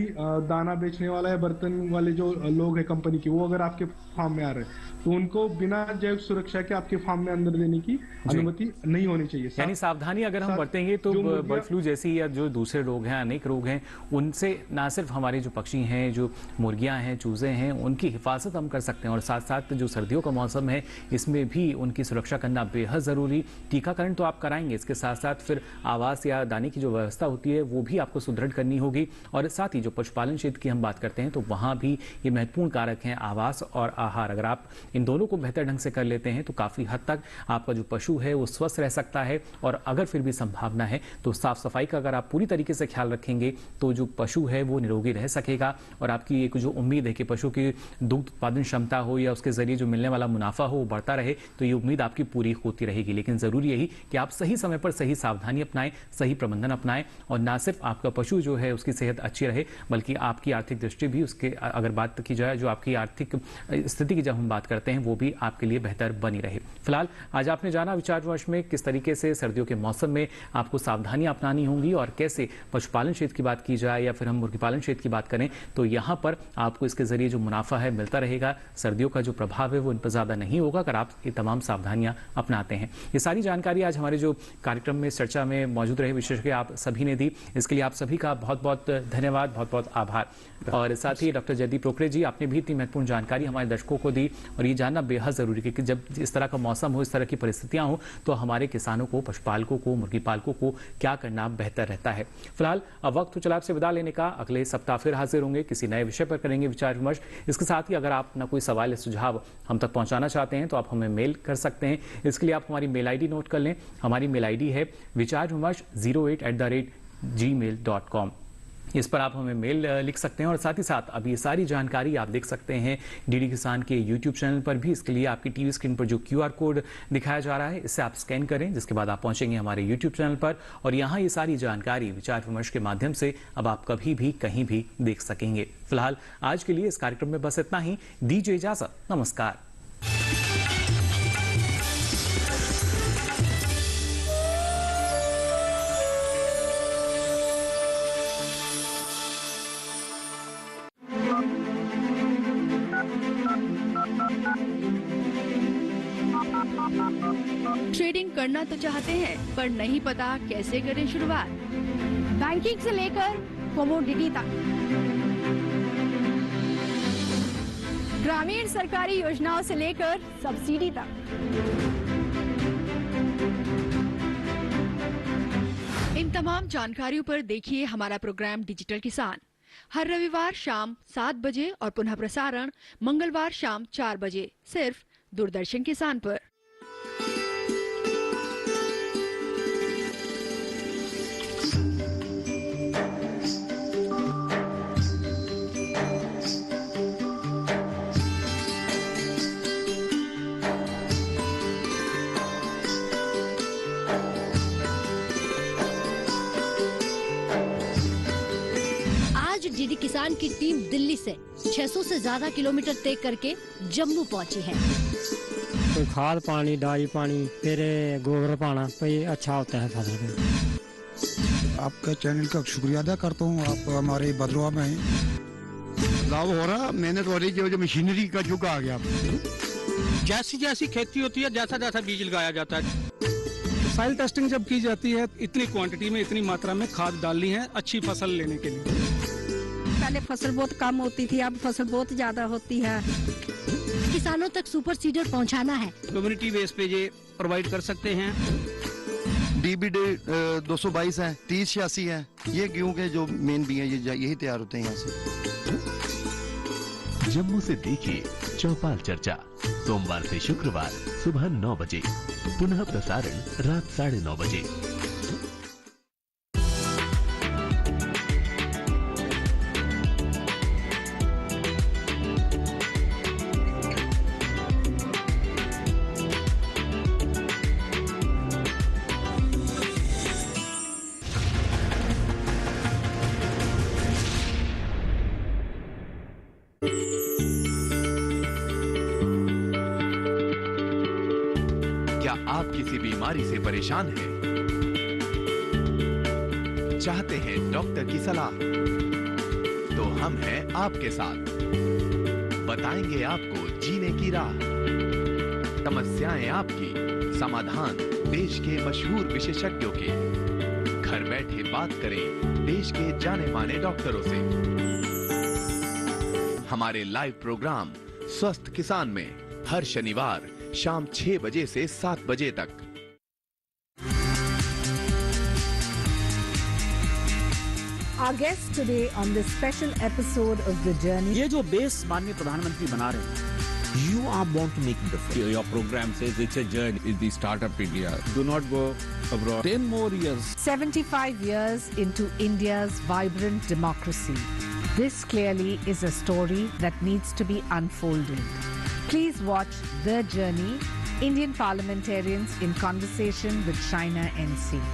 दाना बेचने वाला या बर्तन वाले जो लोग हैं कंपनी के, वो अगर आपके फार्म में आ रहे हैं तो उनको बिना जैव सुरक्षा के आपके फार्म में अंदर देने की अनुमति नहीं होनी चाहिए। यानी सावधानी अगर हम बरतेंगे तो बर्ड फ्लू जैसी या जो दूसरे रोग हैं, अनेक रोग हैं, उनसे ना सिर्फ हमारे जो पक्षी हैं, जो मुर्गियां हैं, चूजे हैं, उनकी हिफाजत हम कर सकते हैं और साथ साथ जो सर्दियों का मौसम है इसमें भी उनकी सुरक्षा करना बेहद जरूरी। टीकाकरण तो आप कराएंगे, इसके साथ साथ फिर आवास या दाने की जो व्यवस्था होती है वो भी आपको सुदृढ़ करनी होगी। और साथ ही जो पशुपालन क्षेत्र की हम बात करते हैं तो वहां भी ये महत्वपूर्ण कारक हैं, आवास और आहार। अगर आप इन दोनों को बेहतर ढंग से कर लेते हैं तो काफी हद तक आपका जो पशु है वो स्वस्थ रह सकता है। और अगर फिर भी संभावना है तो साफ सफाई का अगर आप पूरी तरीके से ख्याल रखेंगे तो जो पशु है वो निरोगी रह सकेगा और आपकी एक जो उम्मीद है कि पशु की दुग्ध उत्पादन क्षमता हो या उसके जरिए जो मिलने वाला मुनाफा हो वो बढ़ता रहे, तो ये उम्मीद आपकी पूरी होती रहेगी। लेकिन जरूरी यही कि आप सही समय पर सही सावधानी अपनाएं, सही प्रबंधन अपनाएं और ना सिर्फ आपका पशु जो है उसकी सेहत अच्छी रहे बल्कि आपकी आर्थिक दृष्टि भी उसके, अगर बात की जाए जो आपकी आर्थिक स्थिति की जब हम बात करते हैं वो भी आपके लिए बेहतर बनी रहे। फिलहाल आज आपने जाना विचार विमर्श में किस तरीके से सर्दियों के मौसम में आपको सावधानियां अपनानी होंगी और कैसे पशुपालन क्षेत्र की बात की जाए या फिर हम मुर्गी पालन क्षेत्र की बात करें तो यहां पर आपको इसके जरिए जो मुनाफा है मिलता रहेगा। सर्दियों का जो प्रभाव है वो इन पर ज्यादा नहीं होगा अगर आप ये तमाम सावधानियां अपनाते हैं। ये सारी जानकारी आज हमारे जो कार्यक्रम में चर्चा में मौजूद रहे विशेषज्ञ आप सभी ने दी, इसके लिए आप सभी का बहुत बहुत धन्यवाद, बहुत बहुत आभार। और साथ ही डॉक्टर जयदीप रोकड़े जी, आपने भी इतनी महत्वपूर्ण जानकारी हमारे दर्शकों को दी और ये जानना बेहद जरूरी है कि जब इस तरह का मौसम हो, इस तरह की परिस्थितियां हो तो हमारे किसानों को, पशुपालकों को, मुर्गी पालकों को क्या करना बेहतर रहता है। फिलहाल अब वक्त तो चला आपसे विदा लेने का, अगले सप्ताह फिर हाजिर होंगे, किसी नए विषय पर करेंगे विचार विमर्श। इसके साथ ही अगर आप अपना कोई सवाल या सुझाव हम तक पहुंचाना चाहते हैं तो आप हमें मेल कर सकते हैं। इसके लिए आप हमारी मेल आईडी नोट कर लें। हमारी मेल आईडी है vichar-vimarsh08@gmail.com। इस पर आप हमें मेल लिख सकते हैं और साथ ही साथ अब ये सारी जानकारी आप देख सकते हैं डीडी किसान के यूट्यूब चैनल पर भी। इसके लिए आपकी टीवी स्क्रीन पर जो QR कोड दिखाया जा रहा है इससे आप स्कैन करें, जिसके बाद आप पहुंचेंगे हमारे यूट्यूब चैनल पर और यहाँ ये सारी जानकारी विचार विमर्श के माध्यम से अब आप कभी भी कहीं भी देख सकेंगे। फिलहाल आज के लिए इस कार्यक्रम में बस इतना ही। दीजिए इजाजत, नमस्कार। ट्रेडिंग करना तो चाहते हैं पर नहीं पता कैसे करें शुरुआत। बैंकिंग से लेकर कमोडिटी तक, ग्रामीण सरकारी योजनाओं से लेकर सब्सिडी तक, इन तमाम जानकारियों पर देखिए हमारा प्रोग्राम डिजिटल किसान हर रविवार शाम 7 बजे और पुनः प्रसारण मंगलवार शाम 4 बजे सिर्फ दूरदर्शन किसान पर। डीडी किसान की टीम दिल्ली से 600 से ज्यादा किलोमीटर तय करके जम्मू पहुंची है। तो खाद पानी, डाई पानी, फिर गोबर पाना तो ये अच्छा होता है फसल में। आपका चैनल का शुक्रिया अदा करता हूँ, आप हमारे भद्रवा में हैं। लाभ हो रहा, मेहनत हो रही, जो मशीनरी का युग आ गया। जैसी जैसी खेती होती है, जैसा जैसा बीज लगाया जाता है, सॉइल टेस्टिंग जब की जाती है, इतनी क्वांटिटी में, इतनी मात्रा में खाद डालनी है अच्छी फसल लेने के लिए। पहले फसल बहुत कम होती थी, अब फसल बहुत ज्यादा होती है। किसानों तक सुपर सीडर पहुंचाना है। कम्युनिटी बेस पे ये प्रोवाइड कर सकते हैं। DBD 222 है, 3086 है, ये गेहूं के जो मेन भी हैं यही तैयार होते हैं यहाँ से। जम्मू से देखिए चौपाल चर्चा सोमवार से शुक्रवार सुबह 9 बजे, पुनः प्रसारण रात 9:30 बजे। क्या आप किसी बीमारी से परेशान हैं? चाहते हैं डॉक्टर की सलाह? तो हम हैं आपके साथ, बताएंगे आपको जीने की राह। समस्याएं आपकी, समाधान देश के मशहूर विशेषज्ञों के। घर बैठे बात करें देश के जाने माने डॉक्टरों से। हमारे लाइव प्रोग्राम स्वस्थ किसान में हर शनिवार शाम 6 बजे से 7 बजे तक। Our guest today on this special episode of The Journey. ये जो बेस माननीय प्रधानमंत्री बना रहे हैं, you are born to make a difference. Your program says it's a journey. It's the startup India. Do not go abroad. 10 more years. 75 years into India's vibrant democracy. This clearly is a story that needs to be unfolded. Please watch The Journey, Indian parliamentarians in conversation with Shaina NC.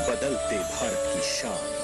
बदलते भारत की शान।